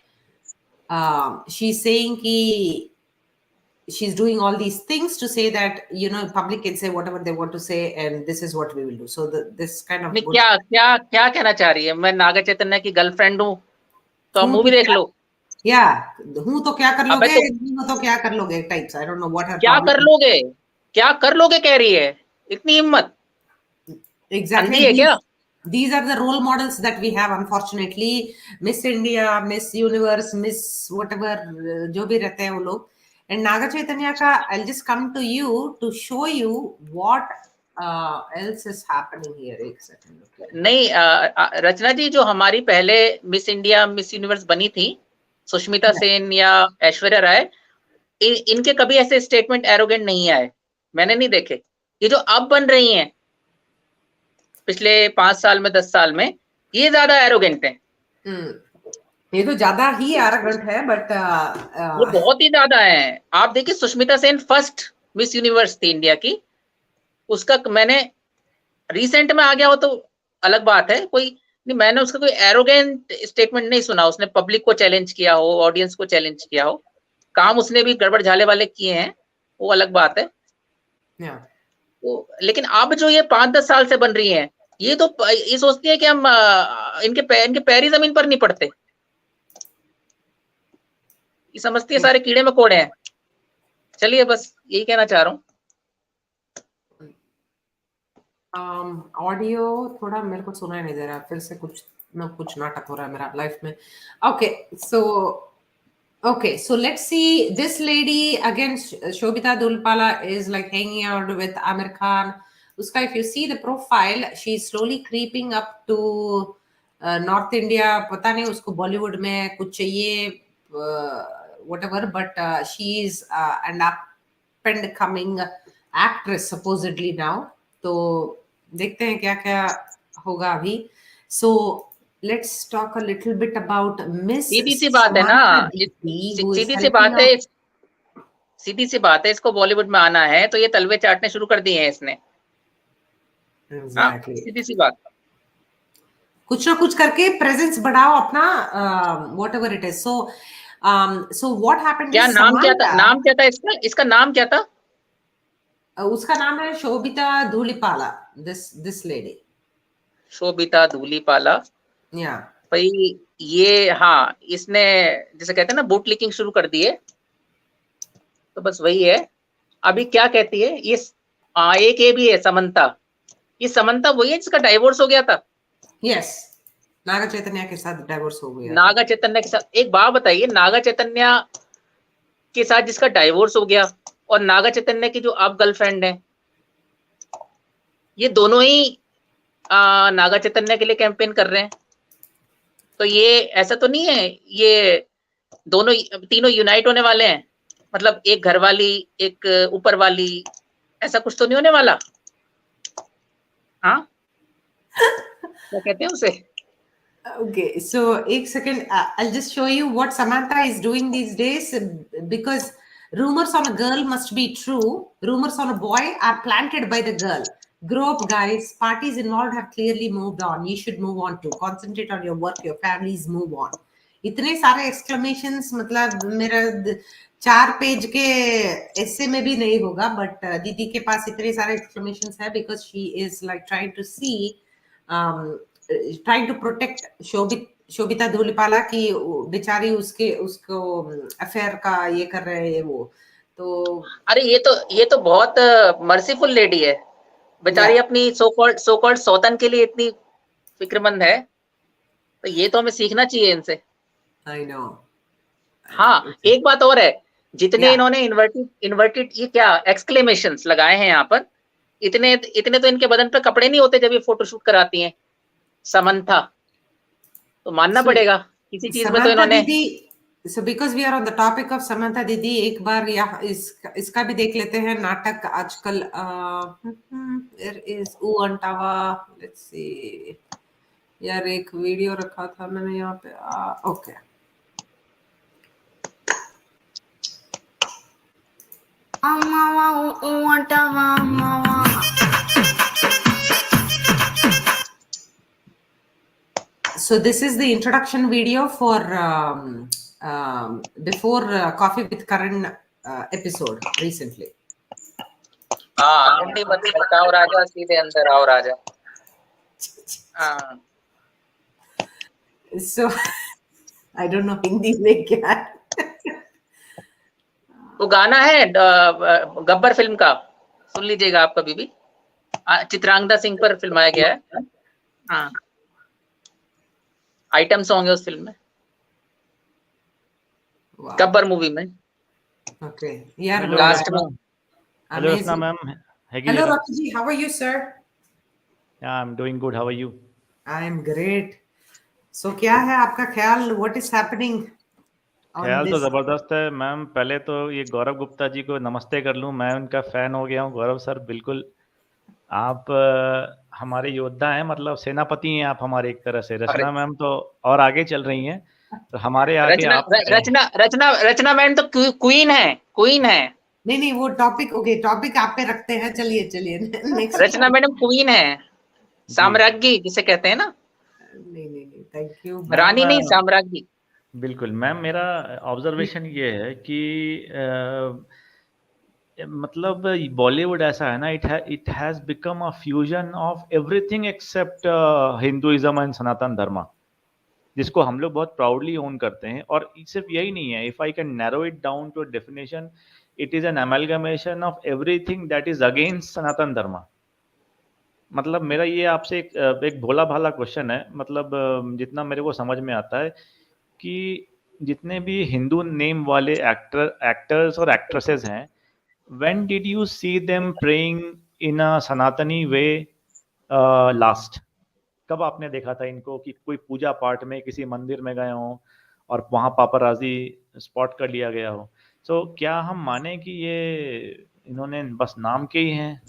she's saying ki she's doing all these things to say that, public can say whatever they want to say, and this is what we will do. So this kind of क्या कहना चाह रही है? मैं नागा चैतन्य की girlfriend हूँ, तो movie देख लो. हूँ तो क्या कर लोगे, हूँ तो क्या कर लोगे types. I don't know what her क्या कर लोगे कह रही है. इतनी हिम्मत. Exactly. These are the role models that we have, unfortunately. Miss India, Miss Universe, Miss whatever, जो भी रहते हैं वो लोग. And Naga Chaitanya ka, I'll just come to you to show you what else is happening here. एक second. नहीं, रचना जी, जो हमारी पहले मिस इंडिया, मिस यूनिवर्स बनी थी, सुष्मिता सेन या ऐश्वर्या राय, इनके कभी ऐसे स्टेटमेंट एरोगेंट नहीं आए. मैंने नहीं देखे. ये जो अब बन रही हैं पिछले 5 साल में, 10 साल में, ये ज्यादा एरोगेंट है. ये तो ज्यादा ही एरोगेंट है, बट ये बहुत ही ज्यादा है. आप देखिए, Sushmita Sen first miss universe थी इंडिया की. उसका मैंने रिसेंट में आ गया हो तो अलग बात है. मैंने उसका कोई एरोगेंट स्टेटमेंट नहीं सुना. उसने पब्लिक को चैलेंज किया हो, ऑडियंस को चैलेंज किया हो. काम उसने भी गड़बड़ झाले वाले किए हैं, वो अलग बात है. तो लेकिन अब जो ये 5-10 साल से बन रही हैं, ये तो ये सोचती है कि हम इनके पैर ही जमीन पर नहीं पड़ते. ये समझती है सारे कीड़े मकोड़े हैं. चलिए, बस यही कहना चाह रहा हूँ. ऑडियो थोड़ा मेरे को सुनाई नहीं दे रहा. फिर से कुछ नाटक हो रहा है मेरा लाइफ में. Okay, so let's see. This lady again, Shobita Dhulipala, is like hanging out with Amir Khan. Uska, if you see the profile, she's slowly creeping up to North India. Pata nahi usko Bollywood mein kuch chahiye, whatever. But she's an up and coming actress supposedly now. तो देखते हैं क्या क्या होगा अभी. So let's talk a little bit about Miss. सीधी सी बात है ना, सीधी सी बात है. इसको बॉलीवुड में आना है तो ये तलवे चाटने शुरू कर दिए हैं इसने. Exactly. सीधी सी बात. कुछ ना कुछ करके प्रेजेंस बढ़ाओ अपना, whatever it is. So what happened? क्या नाम क्या था इसका नाम क्या था? उसका नाम है Sobhita Dhulipala. This lady. Sobhita Dhulipala. Yeah. भाई ये, हाँ, इसने जैसे कहते हैं ना बूट लीकिंग शुरू कर दी है, तो बस वही है। अभी क्या कहती है ये, एक ये भी है समंता, ये समंता वही है जिसका डाइवोर्स हो गया था। यस, नागा चैतन्य के साथ डाइवोर्स हो गया था। नागा चैतन्य के साथ, एक बात बताइए, नागा चैतन्य के साथ जिसका डाइवोर्स हो गया और नागा चैतन्य की जो अब गर्लफ्रेंड है, ये दोनों ही नागा चैतन्य के लिए कैंपेन कर रहे हैं। तो ये ऐसा तो नहीं है ये दोनों तीनों यूनाइट होने वाले हैं, मतलब एक घर वाली एक ऊपर वाली, ऐसा कुछ तो नहीं होने वाला? हाँ, क्या कहते हैं उसे? Okay, so एक second, I'll just show you what Samantha is doing these days, because rumors on a girl must be true. Rumors on a boy are planted by the girl. Grow up, guys. Parties involved have clearly moved on. You should move on too. Concentrate on your work. Your families move on. इतने सारे exclamations, मतलब मेरा 4 page के essay में भी नहीं होगा, but दीदी के पास इतने सारे exclamations है because she is like trying to see, trying to protect Sobhita Dhulipala की बेचारी उसको अफेयर का ये कर रहे हैं वो तो। अरे ये तो बहुत मर्सीफुल लेडी है बेचारी, अपनी सो कॉल्ड सौतन के लिए इतनी फिक्रमंद है, तो ये तो हमें सीखना चाहिए इनसे। I know. हाँ, एक बात और है, जितने इन्होंने इन्वर्टेड ये क्या एक्सक्लेमेशंस लगाए हैं यहाँ पर, इतने तो इनके बदन पे कपड़े नहीं होते जब ये फोटोशूट कराती हैं समंथा, तो मानना पड़ेगा किसी चीज में तो इन्होंने। So because we are on the topic of Samantha दीदी, एक बार इसका भी देख लेते हैं नाटक आजकल। There is Antava, let's see, यार एक वीडियो रखा था मैंने यहाँ पे, okay. So this is the introduction video for before Coffee with Karan episode recently. ठंडी मत भड़काओ राजा, सीधे अंदर आओ राजा। So I don't know Hindi में क्या है। वो गाना है गब्बर फिल्म का, सुन लीजिएगा आप कभी भी, चित्रांगदा सिंह पर फिल्माया गया है। हाँ, आइटम सॉन्ग है उस फिल्म में, गब्बर मूवी में। ओके यार, लास्ट में। Hello Rachna ma'am. Hello Rocky ji, how are you sir? I am doing good, how are you? I am great. So क्या है आपका ख्याल, व्हाट इज हैपनिंग? ख्याल तो जबरदस्त है मैम। पहले तो ये गौरव गुप्ता जी को नमस्ते कर लूं, मैं उनका फैन हो गया हूं। गौरव सर, बिल्कुल आप हमारे योद्धा हैं, मतलब सेनापति हैं आप हमारे एक तरह से। रचना मैम तो और आगे चल रही हैं, तो हमारे आगे रचना मैम तो क्वीन है, क्वीन है। नहीं वो टॉपिक, ओके, टॉपिक आप पे रखते हैं। चलिए नेक्स्ट। रचना मैडम क्वीन है, साम्राज्ञी जिसे कहते हैं ना। नहीं थैंक यू। रानी नहीं, साम्राज्ञी। बिल्कुल मैम, मेरा ऑब्जर्वेशन ये है कि मतलब बॉलीवुड ऐसा है ना, it has become a fusion of everything except Hinduism and Sanatan Dharma, जिसको हम लोग बहुत प्राउडली ओन करते हैं। और सिर्फ यही नहीं है, if I can narrow it down to a definition, it is an amalgamation of everything that is against Sanatan Dharma. मतलब मेरा ये आपसे एक भोला भाला क्वेश्चन है, मतलब जितना मेरे को समझ में आता है कि जितने भी हिंदू नेम वाले एक्टर्स और एक्ट्रेसेस हैं, when did you see them praying in a Sanatani way last? कब आपने देखा था इनको कि कोई पूजा पाठ में किसी मंदिर में गए हों और वहाँ पापराजी स्पॉट कर लिया गया हो? सो क्या हम माने कि ये इन्होंने बस नाम के ही हैं?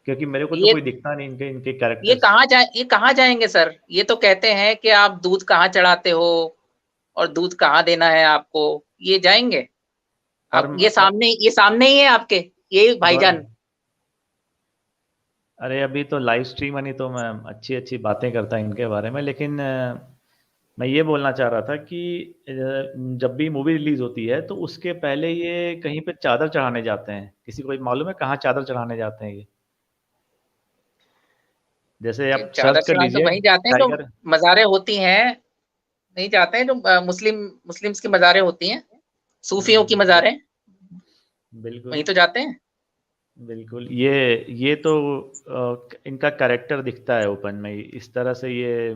क्योंकि मेरे को तो कोई दिखता नहीं इनके कैरेक्टर। ये कहाँ जाएंगे सर? ये तो कहते हैं कि आप दूध कहाँ चढ़ाते हो और दूध कहाँ देना है आपको, ये जाएंगे। अब ये सामने ही है आपके, ये भाईजान। अरे अभी तो लाइव स्ट्रीम है, नहीं तो मैं अच्छी बातें करता इनके बारे में। लेकिन मैं ये बोलना चाह रहा था कि जब भी मूवी रिलीज होती है तो उसके पहले ये कहीं पे चादर चढ़ाने जाते हैं। किसी को मालूम है कहाँ चादर चढ़ाने जाते हैं ये? जैसे आप चादर सर्च कर चढ़ाने तो लीजिए वहीं जाते हैं जो टाइगर। मज़ारें होती हैं, नहीं जाते हैं जो मुस्लिम्स की मज़ारें होती हैं, सूफियों की मज़ारें, बिल्कुल वहीं तो जाते हैं। बिल्कुल, ये तो इनका कैरेक्टर दिखता है ओपन में इस तरह से। ये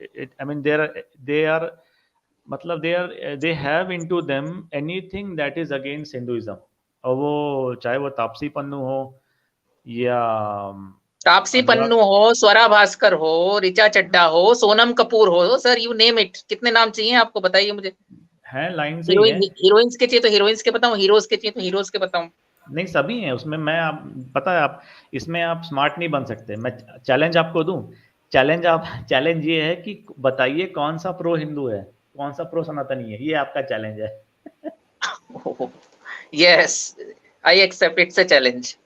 आई मीन दे आर मतलब they have into them anything that is against Hinduism, और वो चाहे वो तापसी पन्नू हो या तापसी अनुराग। पन्नू हो, स्वरा भास्कर हो, ऋचा चड्ढा हो, सोनम कपूर हो, सर यू नेम इट, कितने नाम चाहिए आपको, बताइए मुझे। हैं लाइन से ही है। हीरोइंस के चाहिए तो हीरोइंस के बताऊं, हीरोज के चाहिए तो हीरोज के बताऊं। नहीं सभी हैं उसमें। मैं आप पता है आप इसमें आप स्मार्ट नहीं बन सकते। मैं चैलेंज आपको दूं। चैलेंज ये है कि बताइए कौन सा प्रो हिंदू है, कौन सा प्रो सनातनी है। ये आपका चैलेंज है। Yes, I accept, it's a challenge.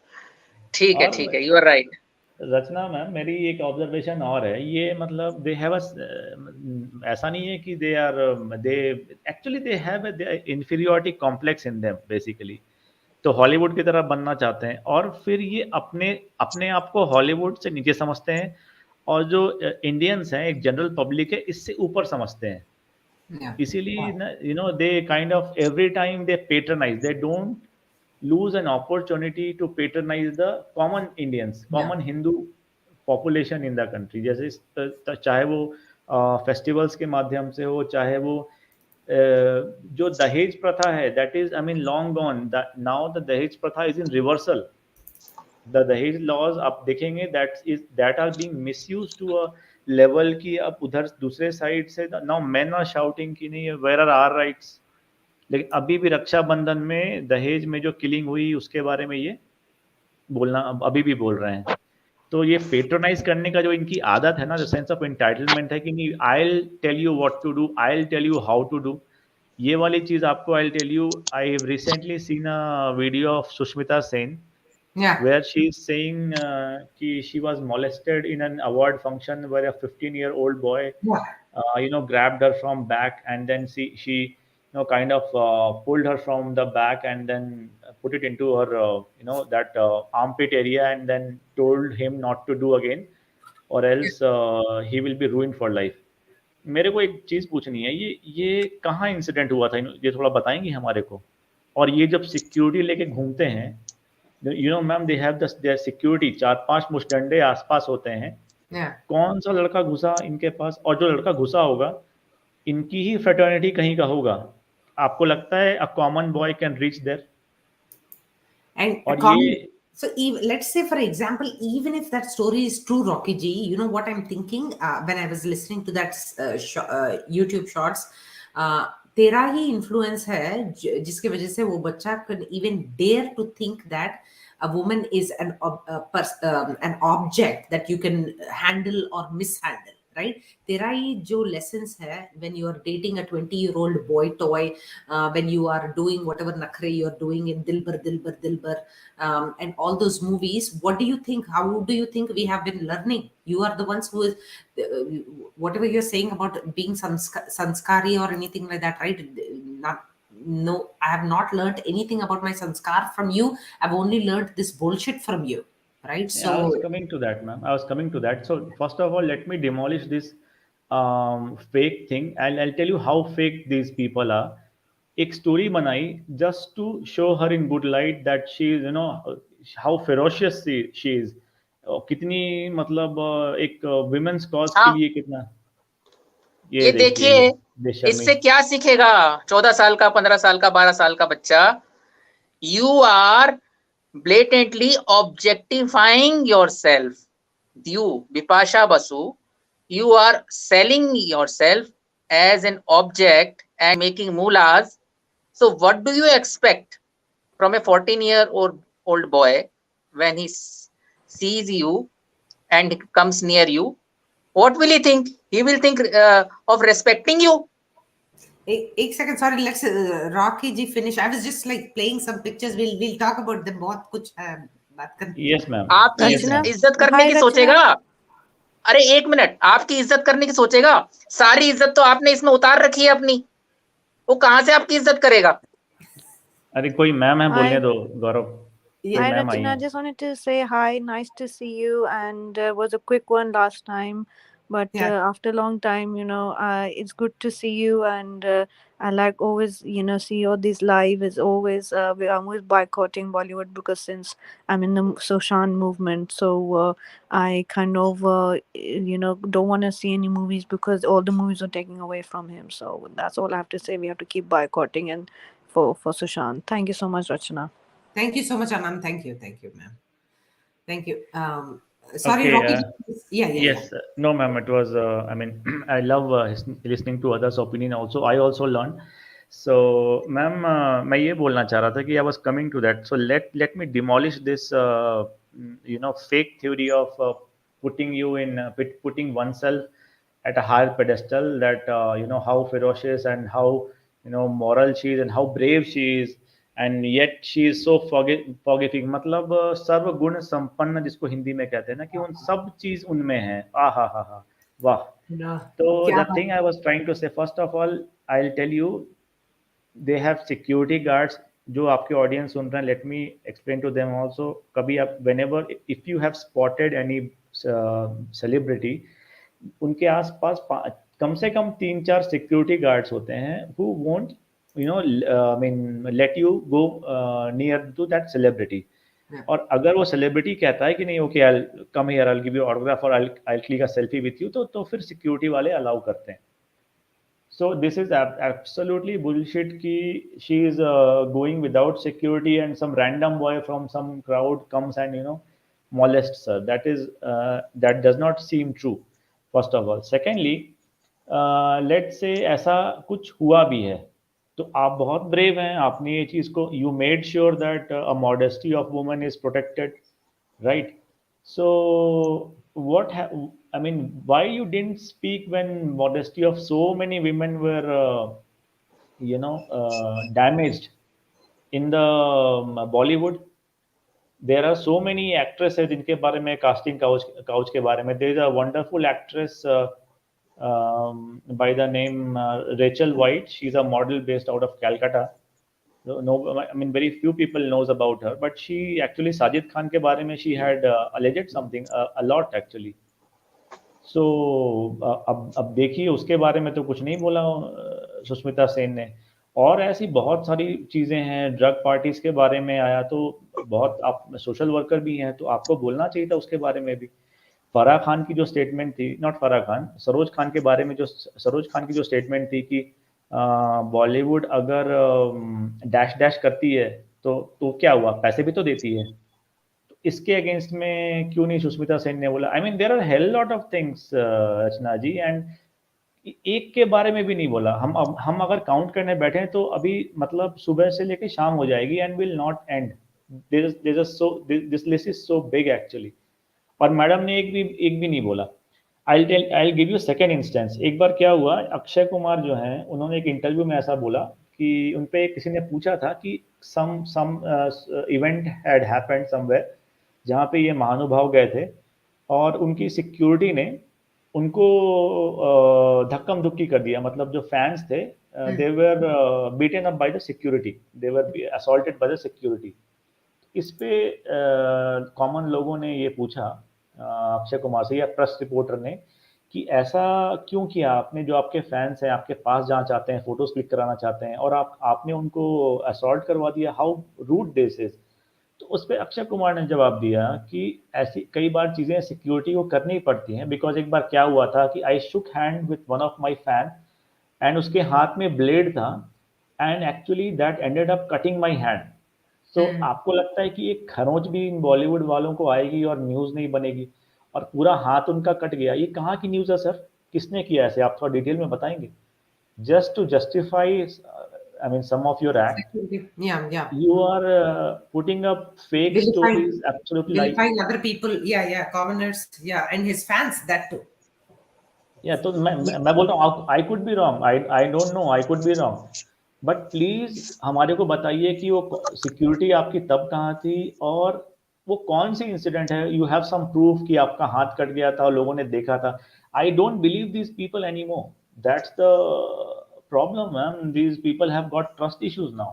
ठीक और है, you are right. Rachna ma'am, मेरी एक ऑब्जर्वेशन और है। ये मतलब दे हैव ऐसा नहीं है कि they have inferiority complex in them basically. तो हॉलीवुड की तरह बनना चाहते हैं और फिर ये अपने अपने आप को हॉलीवुड से नीचे समझते हैं, और जो इंडियंस हैं, एक जनरल पब्लिक है, इससे ऊपर समझते हैं। Yeah. इसीलिए they kind of every time they patronize, they don't lose an opportunity to patronize the common Indians, common Hindu population in the country। जैसे चाहे वो फेस्टिवल्स के माध्यम से हो, चाहे वो जो दहेज प्रथा है, that is I mean long gone. Now the दहेज प्रथा इज इन रिवर्सल। द दहेज लॉज आप देखेंगे that are being misuse to a level की अब उधर दूसरे साइड से नाउ मेन आर शाउटिंग कि नहीं वेयर आर आवर राइट्स। लेकिन अभी भी रक्षाबंधन में दहेज में जो किलिंग हुई उसके बारे में ये बोलना अभी भी बोल रहे हैं। तो ये पेट्रोनाइज करने का जो इनकी आदत है ना, जो सेंस ऑफ एंटाइटलमेंट है कि नहीं, I will tell you what to do, I will tell you how to do, ये वाली चीज आपको I will tell you. I have recently seen a video of Sushmita Sen Yeah. where she is saying she was molested in an award function where a 15-year-old boy Yeah. grabbed her from back, and then she kind of pulled her from the back and then put it into her that armpit area, and then told him not to do again or else he will be ruined for life। मेरे को एक चीज पूछनी है, ये कहाँ incident हुआ था, ये थोड़ा बताएंगे हमारे को। और ये जब सिक्योरिटी लेके घूमते हैं, ma'am, they have their security, 4-5 मुस्टंडे आसपास होते हैं। Yeah. कौन सा लड़का घुसा इनके पास, और जो लड़का घुसा होगा इनकी ही फ्रेटर्निटी कहीं का होगा। आपको लगता है a common boy can reach there? And और common, ये so even, let's say for example, even if that story is true, Rocky G, you know what I'm thinking when I was listening to that YouTube shorts, तेरा ही influence है जिसकी वजह से वो बच्चा could even dare to think that a woman is an object that you can handle or mishandle, right? तेरा ही जो lessons है when you are dating a 20-year-old boy toy, when you are doing whatever nakhre you're doing in Dilbar, and all those movies. What do you think? How do you think we have been learning? You are the ones who is whatever you're saying about being sanskari or anything like that, right? No, I have not learned anything about my sanskar from you. I've only learned this bullshit from you, right? I So was coming to that, ma'am. I was coming to that. So first of all, let me demolish this fake thing. I'll tell you how fake these people are. एक story बनाई just to show her in good light that she is, how ferocious she is. कितनी मतलब एक women's cause के हाँ, लिए कितना ये देखिए ये देखिए बेशर्मी। इससे क्या सीखेगा 14 साल का, 15 साल का, 12 साल का बच्चा। You are blatantly objectifying yourself. You, Bipasha Basu, you are selling yourself as an object and making mullahs. So what do you expect from a 14-year-old boy when he sees you and comes near you? What will he think? He will think of respecting you. एक second, sorry, let's Rocky ji finish. I was just like playing some pictures. We'll talk about them. बहुत कुछ है बात करने। Yes, ma'am. आपकी Yes, ma'am. इज्जत करने की सोचेगा। अरे एक मिनट, आपकी इज्जत करने की सोचेगा। सारी इज्जत तो आपने इसमें उतार रखी है अपनी, वो कहां से आपकी इज्जत करेगा? अरे कोई मैम है, बोलने दो गौरव। Yeah. Hi, ma'am Rachana. आइए। Just wanted to say hi. Nice to see you. And was a quick one last time, but Yeah. after a long time, it's good to see you. And I like always, see all these live. Is always I'm always boycotting Bollywood because since I'm in the Soshan movement, so I kind of don't want to see any movies because all the movies are taking away from him. So that's all I have to say. We have to keep boycotting and for Sushan. Thank you so much, Rachana. Thank you so much, Anand. Thank you, ma'am. Thank you. Sorry, Okay. Rocky. Yeah. Yes. No, ma'am. It was. I mean, I love listening to others' opinion. Also, I also learn. So, ma'am, मैं ये बोलना चाह रहा था कि I was coming to that. So let me demolish this, fake theory of putting you in putting oneself at a higher pedestal. That how ferocious and how moral she is and how brave she is, and yet she is so forgiving. मतलब सर्वगुण संपन्न जिसको हिंदी में कहते हैं ना कि उन सब चीज उनमें है। आ हा वाह। No. तो क्या the thing I was trying to say, first of all, I'll tell you, they have security guards जो आपके ऑडियंस सुन रहे हैं, let me explain to them also। कभी आप whenever if you have spotted any celebrity, उनके आसपास कम से कम 3-4 security guards होते हैं who won't I mean let you go near to that celebrity। Yeah. और अगर वो सेलिब्रिटी कहता है कि नहीं okay I come here I give you autograph और I click a selfie with you, तो फिर सिक्योरिटी वाले अलाउ करते हैं। So this is absolutely bullshit ki she is going without security and some random boy from some crowd comes and molests her. That does not seem true, first of all। Secondly, let's say ऐसा कुछ हुआ भी है तो आप बहुत brave हैं, आपने ये चीज़ को you made sure that a modesty of woman is protected, right? So I mean, why you didn't speak when modesty of so many women were, damaged in the Bollywood? There are so many actresses जिनके बारे में casting couch के बारे में। There is a wonderful actress by the name Rachel White. She's a model based out of Calcutta. No, I mean very few people knows about her, but she actually Sajid Khan के बारे में she had alleged something a lot actually। सो अब देखिए उसके बारे में तो कुछ नहीं बोला सुष्मिता सेन ने। और ऐसी बहुत सारी चीज़ें हैं, ड्रग पार्टीज के बारे में आया तो बहुत, आप सोशल वर्कर भी हैं तो आपको बोलना चाहिए था उसके बारे में भी। फराह खान की जो स्टेटमेंट थी, नॉट फराह खान, सरोज खान के बारे में जो सरोज खान की जो स्टेटमेंट थी कि बॉलीवुड अगर डैश डैश करती है तो क्या हुआ, पैसे भी तो देती है। इसके अगेंस्ट में क्यों नहीं सुष्मिता सेन ने बोला? I mean there are hell lot of things Rachna ji, and एक के बारे में भी नहीं बोला। हम अगर काउंट करने बैठे तो अभी मतलब सुबह से लेके शाम हो जाएगी and will not and. This list is so big actually. और मैडम ने एक भी नहीं बोला। आई गिव यू सेकेंड इंस्टेंस। एक बार क्या हुआ, अक्षय कुमार जो हैं उन्होंने एक इंटरव्यू में ऐसा बोला कि उनपे किसी ने पूछा था कि some event had happened somewhere जहाँ पे ये महानुभाव गए थे और उनकी सिक्योरिटी ने उनको धक्कम धुक्की कर दिया। मतलब जो फैंस थे they were beaten up by the security, they were assaulted by the security. इस पे कॉमन लोगों ने ये पूछा अक्षय कुमार से या प्रेस रिपोर्टर ने कि ऐसा क्यों किया आपने, जो आपके फैंस हैं आपके पास जाना चाहते हैं, फोटोज क्लिक कराना चाहते हैं और आपने उनको असॉल्ट करवा दिया, हाउ रूड दिस इज। तो उस पर अक्षय कुमार ने जवाब दिया कि ऐसी कई बार चीज़ें सिक्योरिटी को करनी पड़ती हैं, बिकॉज एक बार क्या हुआ था कि I shook hand with one of my fan and उसके हाथ में ब्लेड था and actually that ended up cutting my hand. तो आपको लगता है कि एक खरोंच भी इन बॉलीवुड वालों को आएगी और न्यूज़ नहीं बनेगी और पूरा हाथ उनका कट गया? ये कहाँ की न्यूज़ है सर? किसने किया ऐसे? आप थोड़ा डिटेल में बताएंगे? Just to justify I mean, some of your act, Yeah. you are putting up fake stories, absolutely vilifying other people, commoners, and his fans, that too. Yeah, तो मैं बोल रहा हूँ I could be wrong, I don't know, I could be wrong, but please हमारे को बताइए कि वो सिक्योरिटी आपकी तब कहाँ थी और वो कौन सी इंसिडेंट है? You have some proof कि आपका हाथ कट गया था और लोगों ने देखा था। I don't believe these people anymore. That's the problem, man. These people have got trust issues now.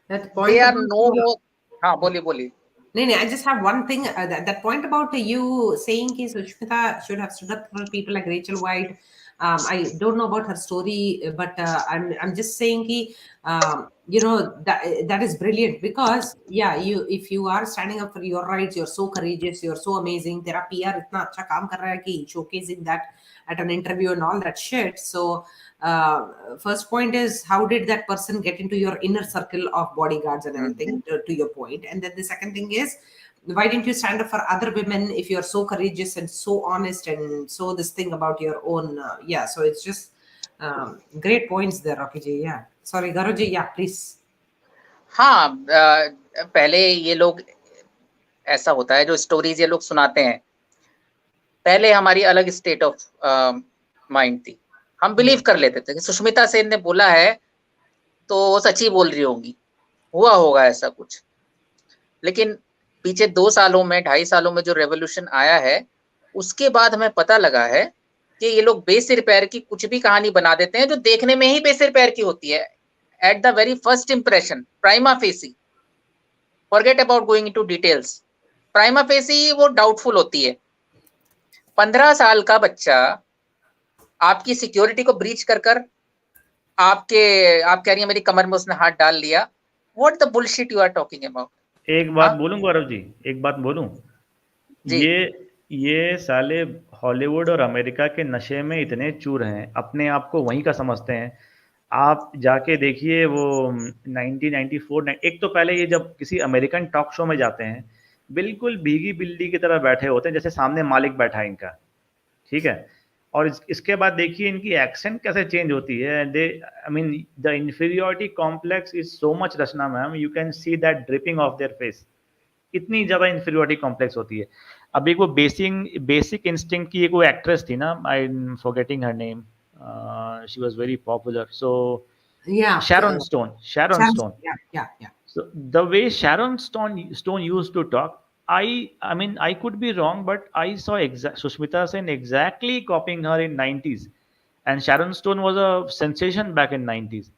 That they point are about no more. हाँ, बोलिए बोलिए। No, I just have one thing. That point about you saying कि Sushmita should have stood up for people like Rachel White. I don't know about her story, but I'm just saying कि that is brilliant because yeah, if you are standing up for your rights, you're so courageous, you're so amazing. तेरा PR इतना अच्छा काम कर रहा है कि showcasing that at an interview and all that shit. So first point is how did that person get into your inner circle of bodyguards and everything to your point, and then the second thing is why didn't you stand up for other women if you're so courageous and so honest and so this thing about your own yeah, so it's just great points there, Rocky ji. Yeah, sorry Garuji, yeah please. हाँ, पहले ये लोग, ऐसा होता है जो stories ये लोग सुनाते हैं, पहले हमारी अलग स्टेट ऑफ माइंड थी। हम बिलीव कर लेते थे कि सुष्मिता सेन ने बोला है तो वो सच्ची बोल रही होंगी, हुआ होगा ऐसा कुछ। लेकिन पीछे 2 सालों में, 2.5 सालों में जो रेवोल्यूशन आया है, उसके बाद हमें पता लगा है कि ये लोग बेसिर पैर की कुछ भी कहानी बना देते हैं जो देखने में ही बेसिर पैर की होती है। At the very first impression, prima facie, forget about going into details, prima facie वो डाउटफुल होती है। 15 साल का बच्चा आपकी सिक्योरिटी को ब्रीच कर आप कह रही है मेरी कमर में उसने हाथ डाल लिया। What the bullshit you are talking about. एक बात बोलूं गौरव जी, एक बात बोलूं, जी। ये साले हॉलीवुड और अमेरिका के नशे में इतने चूर हैं, अपने आप को वहीं का समझते हैं। आप जाके देखिए वो 1994 एक तो पहले ये जब किसी अमेरिकन टॉक शो में जाते हैं बिल्कुल भीगी बिल्ली की तरह बैठे होते हैं, जैसे सामने मालिक बैठा है इनका, ठीक है। और इसके बाद देखिए इनकी एक्सेंट कैसे चेंज होती है। They I mean the inferiority complex is so much, Rachna ma'am, you can see that dripping off their face. इतनी ज़्यादा इंफीरियरिटी कॉम्प्लेक्स होती है। अब एक वो बेसिक इंस्टिंक्ट की एक वो एक्ट्रेस थी ना, I am forgetting her name, she was very popular, so Yeah, Sharon Stone. yeah. So the way Sharon Stone used to talk, I mean I could be wrong, but I saw Sushmita Sen exactly copying her in 90s, and Sharon Stone was a sensation back in 90s.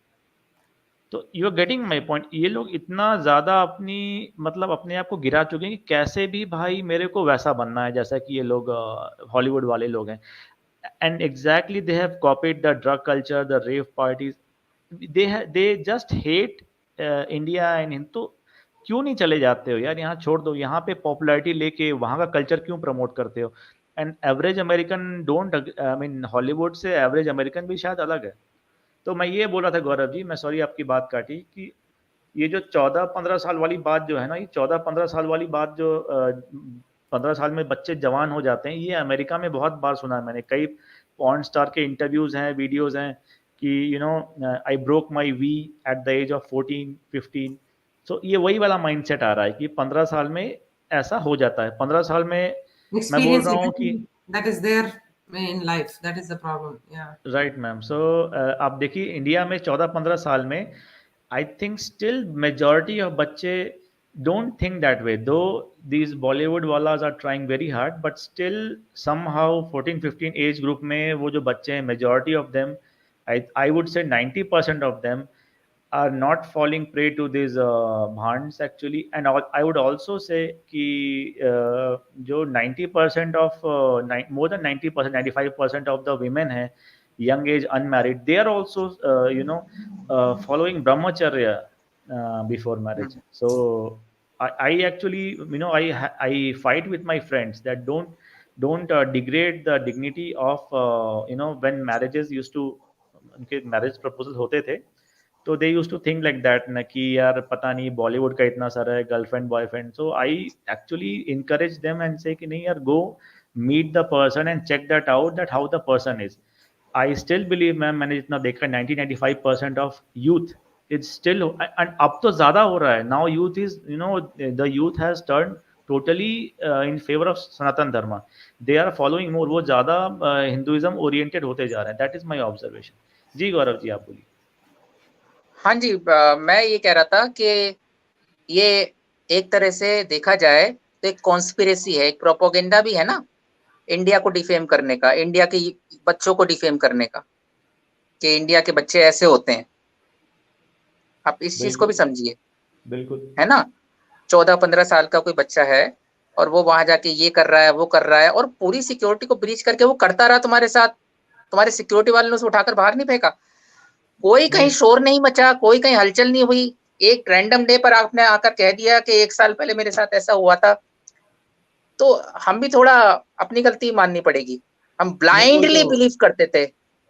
तो you are getting my point. ये लोग इतना ज़्यादा अपनी मतलब अपने आप को गिरा चुके हैं कि कैसे भी भाई मेरे को वैसा बनना है जैसा कि ये लोग हॉलीवुड वाले लोग हैं। And exactly they have copied the drug culture, the rave parties, they just hate India and Hind. तो क्यों नहीं चले जाते हो यार, यहाँ छोड़ दो, यहाँ पे पॉपुलैरिटी लेके वहाँ का कल्चर क्यों प्रमोट करते हो। And average American don't, I mean Hollywood से एवरेज अमेरिकन भी शायद अलग है। तो मैं ये बोल रहा था गौरव जी, मैं सॉरी आपकी बात काटी, कि ये जो 14-15 साल वाली बात जो है ना, ये 14-15 साल वाली बात जो 15 साल में बच्चे जवान हो जाते हैं, ये अमेरिका में बहुत बार सुना है मैंने। कई पॉर्न स्टार के इंटरव्यूज हैं, वीडियोज हैं कि you know I broke my V at the age of 14-15। So ये वही वाला माइंडसेट आ रहा है कि 15 साल में ऐसा हो जाता है। 15 साल में मैं बोल रहा हूँ कि that is there in life, that is the problem. Yeah, right ma'am. So आप देखिए इंडिया में 14-15 साल में I think still majority of बच्चे don't think that way, though these Bollywood वालाज are trying very hard, but still somehow 14-15 age group में वो जो बच्चे हैं, majority of them, I would say 90% of them are not falling prey to these bhands actually. And I would also say कि जो 90% of more than 90%, 95% of the women हैं young age unmarried, they are also following brahmacharya before marriage. So I actually I fight with my friends that don't degrade the dignity of when marriages used to, उनके marriage proposal होते थे तो they use to think like that ना कि यार पता नहीं बॉलीवुड का इतना सारा है girlfriend boyfriend. So I actually encourage them and say कि नहीं यार, go meet the person and check that out that how the person is. I still believe ma'am, मैंने जितना देखा 90-95% of youth is still, and अब तो ज्यादा हो रहा है now, youth is the youth has turn totally in favour of Sanatan Dharma, they are following मोर, वो ज्यादा हिंदुइज्म ओरिएंटेड होते जा रहे हैं। That is my observation. जी गौरव जी आप बोलिए। हाँ जी, मैं ये कह रहा था कि ये एक तरह से देखा जाए तो एक कॉन्स्पिरेसी है, एक प्रोपोगेंडा भी है ना, इंडिया को डिफेम करने का, इंडिया के बच्चों को डिफेम करने का, कि इंडिया के बच्चे ऐसे होते हैं। आप इस चीज को भी समझिए। बिल्कुल है ना, 14-15 साल का कोई बच्चा है और वो वहां जाके ये कर रहा है, वो कर रहा है, और पूरी सिक्योरिटी को ब्रीच करके वो करता रहा तुम्हारे साथ, तुम्हारे सिक्योरिटी वाले ने उसे उठाकर बाहर नहीं फेंका, कोई कहीं शोर नहीं मचा, कोई कहीं हलचल नहीं हुई, एक रैंडम डे पर आपने आकर कह दिया कि 1 साल पहले मेरे साथ ऐसा हुआ था, तो हम भी थोड़ा अपनी गलती माननी पड़ेगी। हम नहीं वो ब्लाइंडली तो बिलीव करते थे,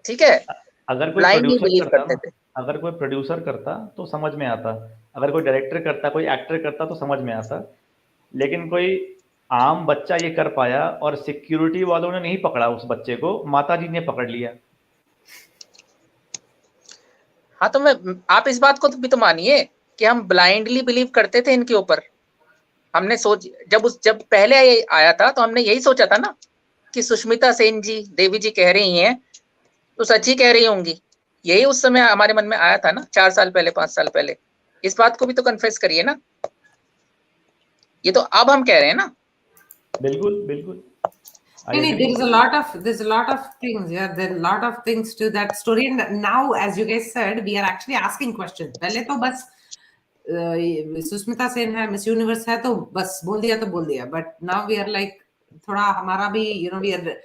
ठीक है, अगर कोई ब्लाइंडली प्रोड्यूसर बिलीव करता करते ना, थे। अगर कोई प्रोड्यूसर करता तो समझ में आता, अगर कोई डायरेक्टर करता, कोई एक्टर करता तो समझ में आता, लेकिन कोई आम बच्चा ये कर पाया और सिक्योरिटी वालों ने नहीं पकड़ा उस बच्चे को, माताजी ने पकड़ लिया। हाँ तो मैं, आप इस बात को भी तो मानिए कि हम ब्लाइंडली बिलीव करते थे इनके ऊपर। हमने जब पहले आया था तो हमने यही सोचा था ना कि सुष्मिता सेन जी, देवी जी कह रही हैं तो सच ही कह रही होंगी, यही उस समय हमारे मन में आया था ना, 4 साल पहले, 5 साल पहले। इस बात को भी तो कन्फेस करिए ना, ये तो अब हम कह रहे हैं ना। बिल्कुल बिल्कुल I There agree. is there's a lot of things. Yeah, there are a lot of things to that story. And now, as you guys said, we are actually asking questions. पहले तो बस सुष्मिता सेन है, मिस यूनिवर्स है, तो बस बोल दिया. But now we are like थोड़ा हमारा भी, we are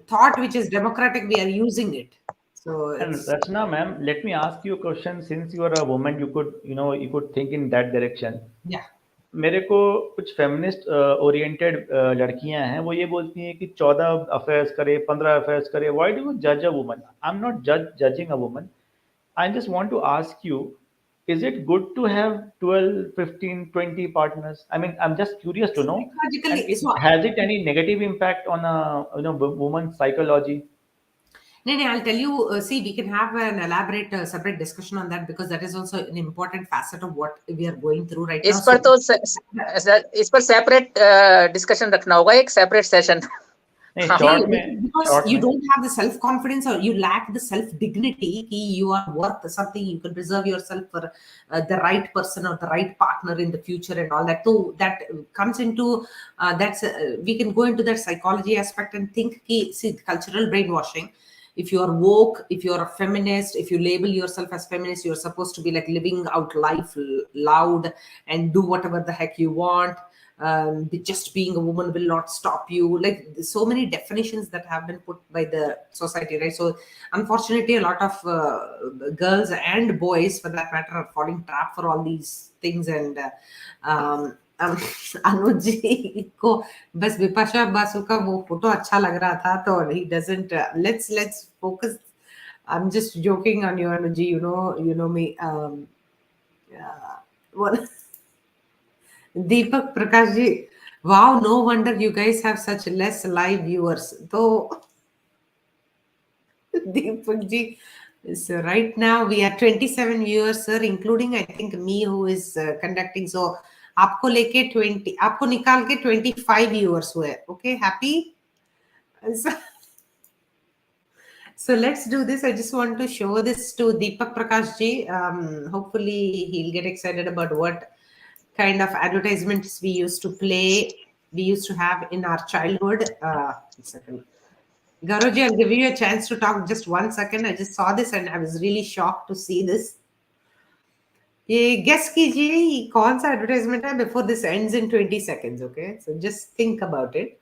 thought which is democratic, we are using it. So And it's, Rachna ma'am, let me ask you a question. Since you are a woman, you could think in that direction. yeah. मेरे को कुछ feminist oriented लड़कियां हैं, वो ये बोलती हैं कि 14 अफेयर्स करे, 15 अफेयर्स करे, व्हाई डू यू जज a woman? I am not judging a woman, I just want to ask you, is it good to have 12, 15, 20 partners? I mean, I'm just curious to know, Psychologically, and so has it any negative impact on a woman's psychology? no, I'll tell you. See, we can have an elaborate, separate discussion on that, because that is also an important facet of what we are going through right now. इस पर So, तो इस पर separate discussion रखना होगा, एक separate session. नहीं, because short you में don't have the self confidence, or you lack the self dignity, you are worth something, you can preserve yourself for the right person or the right partner in the future and all that. So that comes into we can go into that psychology aspect and think see, cultural brainwashing. If you are woke, if you are a feminist, if you label yourself as feminist, you're supposed to be like living out life loud and do whatever the heck you want. Just being a woman will not stop you. Like, so many definitions that have been put by the society, right? So unfortunately, a lot of girls and boys, for that matter, are falling trap for all these things. And अनुज जी को बस विपाशा बासु का वो photo अच्छा लग रहा था, तो he doesn't let's focus. I'm just joking on you, Anuj ji, you know me. Deepak Prakash ji, wow, no wonder you guys have such less live viewers. So Deepak ji, so right now we are 27 viewers, sir, including I think me, who is conducting. So आपको लेके 20, आपको निकाल के 25 viewers हुए. Okay, happy? So let's do this. I just want to show this to Deepak Prakash ji. Hopefully he'll get excited about what kind of advertisements we used to have in our childhood. Second. Garoji, I'll give you a chance to talk just 1 second. I just saw this and I was really shocked to see this. ये guess कीजिए कौन सा advertisement है before this ends in 20 seconds, okay? So just think about it.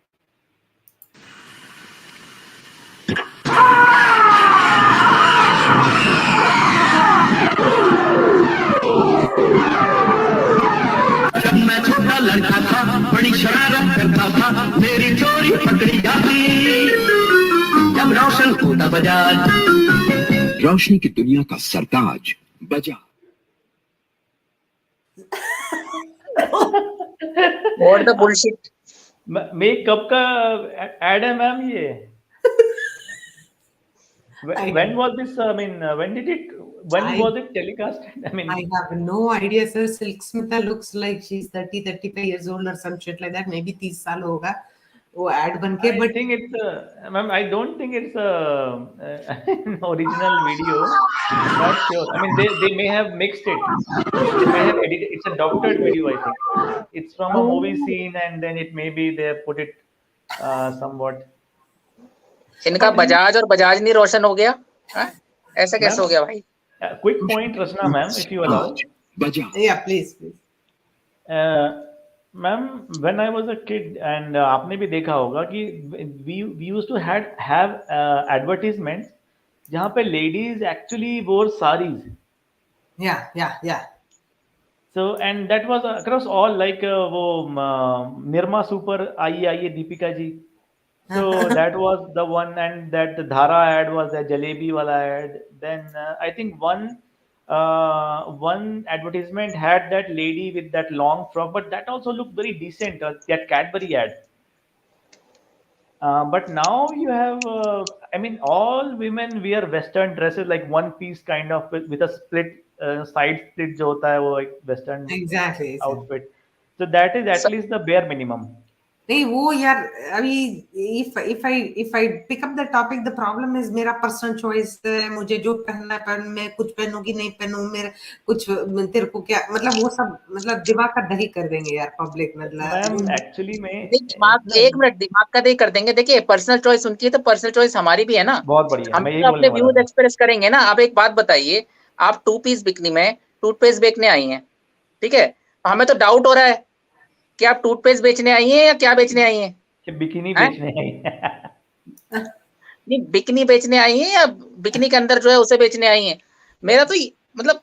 जब मैं छोटा लड़का था, बड़ी शरारत करता था, मेरी चोरी पकड़ी जाती, जब रोशन होता बाजार, रोशनी की दुनिया का सरताज बजा। What the bullshit? मैं कब का एड है मैम ये? When was this? I mean, when was it telecast? I mean, I have no idea, sir. Silk Smita looks like she's 30, 35 years old or some shit like that. Maybe 30 साल होगा वो ad बन के. But I think it's ma'am, I don't think it's an original video. I'm not sure. I mean, they may have mixed it. They may have edited. It's a doctored video, I think. It's from a movie scene, and then it maybe they have put it somewhat. इनका बजाज और बजाज नहीं रोशन हो गया, ऐसा कैसे हो गया भाई? Quick point, Rachna ma'am, if you allow. Yeah, please. Ma'am when I was a kid and आपने भी देखा होगा कि we used to have advertisements जहाँ पे लेडीज एक्चुअली वोर saris. Yeah. So and that was across all like वो Nirma super आइए आइए Deepika ji. So that was the one, and that Dhara ad was the jalebi wala ad. Then I think one advertisement had that lady with that long frock, but that also looked very decent. That Cadbury ad. But now you have, I mean, all women wear Western dresses like one piece kind of with a split side split जो होता है वो एक Western Exactly. outfit. So that is at least the bare minimum. नहीं वो यार अभी if I pick up the topic, the problem is मेरा personal choice है, मुझे जो पहनना है पहन, मैं कुछ पहनूंगी नहीं पहनूं, मेरे कुछ तेरे को क्या मतलब वो सब मतलब दिमाग का दही कर देंगे यार पब्लिक मैम मतलब. एक्चुअली में दिमाग एक मिनट दिमाग का दे कर देंगे. देखिए पर्सनल चॉइस उनकी है तो पर्सनल चॉइस हमारी भी है ना. बहुत बढ़िया, हम मैं यही तो बोलने अपने वाला व्यूज था. एक्सप्रेस करेंगे ना. आप एक बात बताइए, आप 2 पीस बिकनी में टूथपेस्ट बेचने आई हैं, ठीक है. हमें तो डाउट हो रहा है कि आप टूथपेस्ट बेचने आई हैं या क्या बेचने आई हैं. कि बिकिनी हैं? बेचने आई. नहीं बिकनी बेचने आई हैं या बिकनी के अंदर जो है उसे बेचने आई हैं. मेरा तो मतलब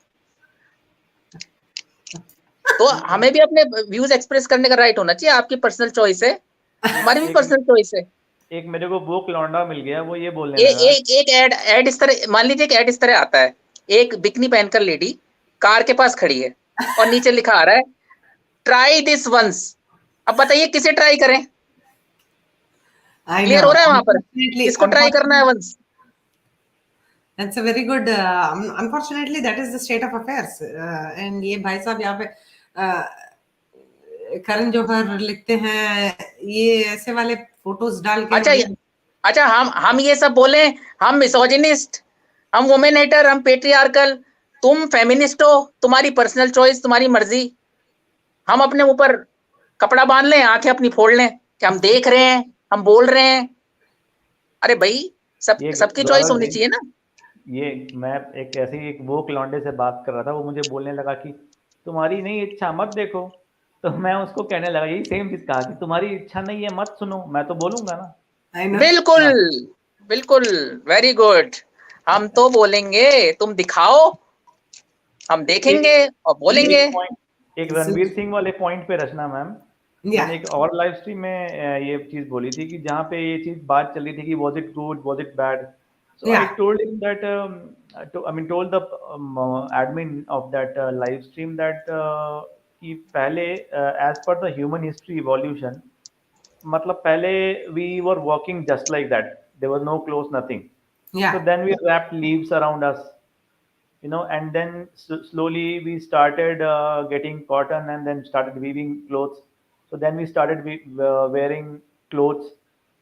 तो हमें भी अपने व्यूज एक्सप्रेस करने का राइट होना चाहिए. आपकी पर्सनल चॉइस है, हमारी भी पर्सनल चॉइस है. एक मेरे को वो लौंडा मिल गया, वो ये बोलने लगा. एक एड इस तरह मान लीजिए कि एड इस तरह आता है. एक बिकनी पहनकर लेडी कार के पास खड़ी है और नीचे लिखा आ रहा है ट्राई दिस वंस. अब बताइए किसे ट्राई करें. क्लियर हो रहा है वहां पर किसको ट्राई करना है once. That's a very good. Unfortunately, that is the state of affairs. And ये भाई साहब यहाँ पे करण जौहर लिखते हैं ये ऐसे वाले फोटोज डाल के. अच्छा हम ये सब बोले, हम मिसोजिनिस्ट, हम वुमेन हेटर, हम पेट्रियार्कल. तुम फेमिनिस्ट हो, तुम्हारी पर्सनल चॉइस, तुम्हारी मर्जी. हम अपने ऊपर कपड़ा बांध लें, आंखें अपनी फोड़ लें कि हम देख रहे हैं, हम बोल रहे हैं. अरे भाई सबकी चॉइस होनी चाहिए ना. ये मैं एक ऐसे ही एक वो लौंडे से बात कर रहा था, वो मुझे बोलने लगा कि तुम्हारी नहीं इच्छा मत देखो. तो मैं उसको कहने लगा यही सेम चीज कहा कि तुम्हारी इच्छा नहीं है मत सुनो, मैं तो बोलूंगा ना. बिल्कुल बिल्कुल वेरी गुड. हम तो बोलेंगे, तुम दिखाओ, हम देखेंगे और बोलेंगे. एक रणवीर सिंह वाले पॉइंट पे रचना मैम, मैंने एक और लाइव स्ट्रीम में ये चीज बोली थी कि जहाँ पे ये चीज बात चल रही थी कि was it good, was it bad. So I told him that told the admin of that live stream that कि पहले as per the human history evolution, मतलब पहले we were walking just like that, there was no clothes, nothing. So then we wrapped leaves around us, and then slowly we started getting cotton and then started weaving clothes. So then we started wearing clothes.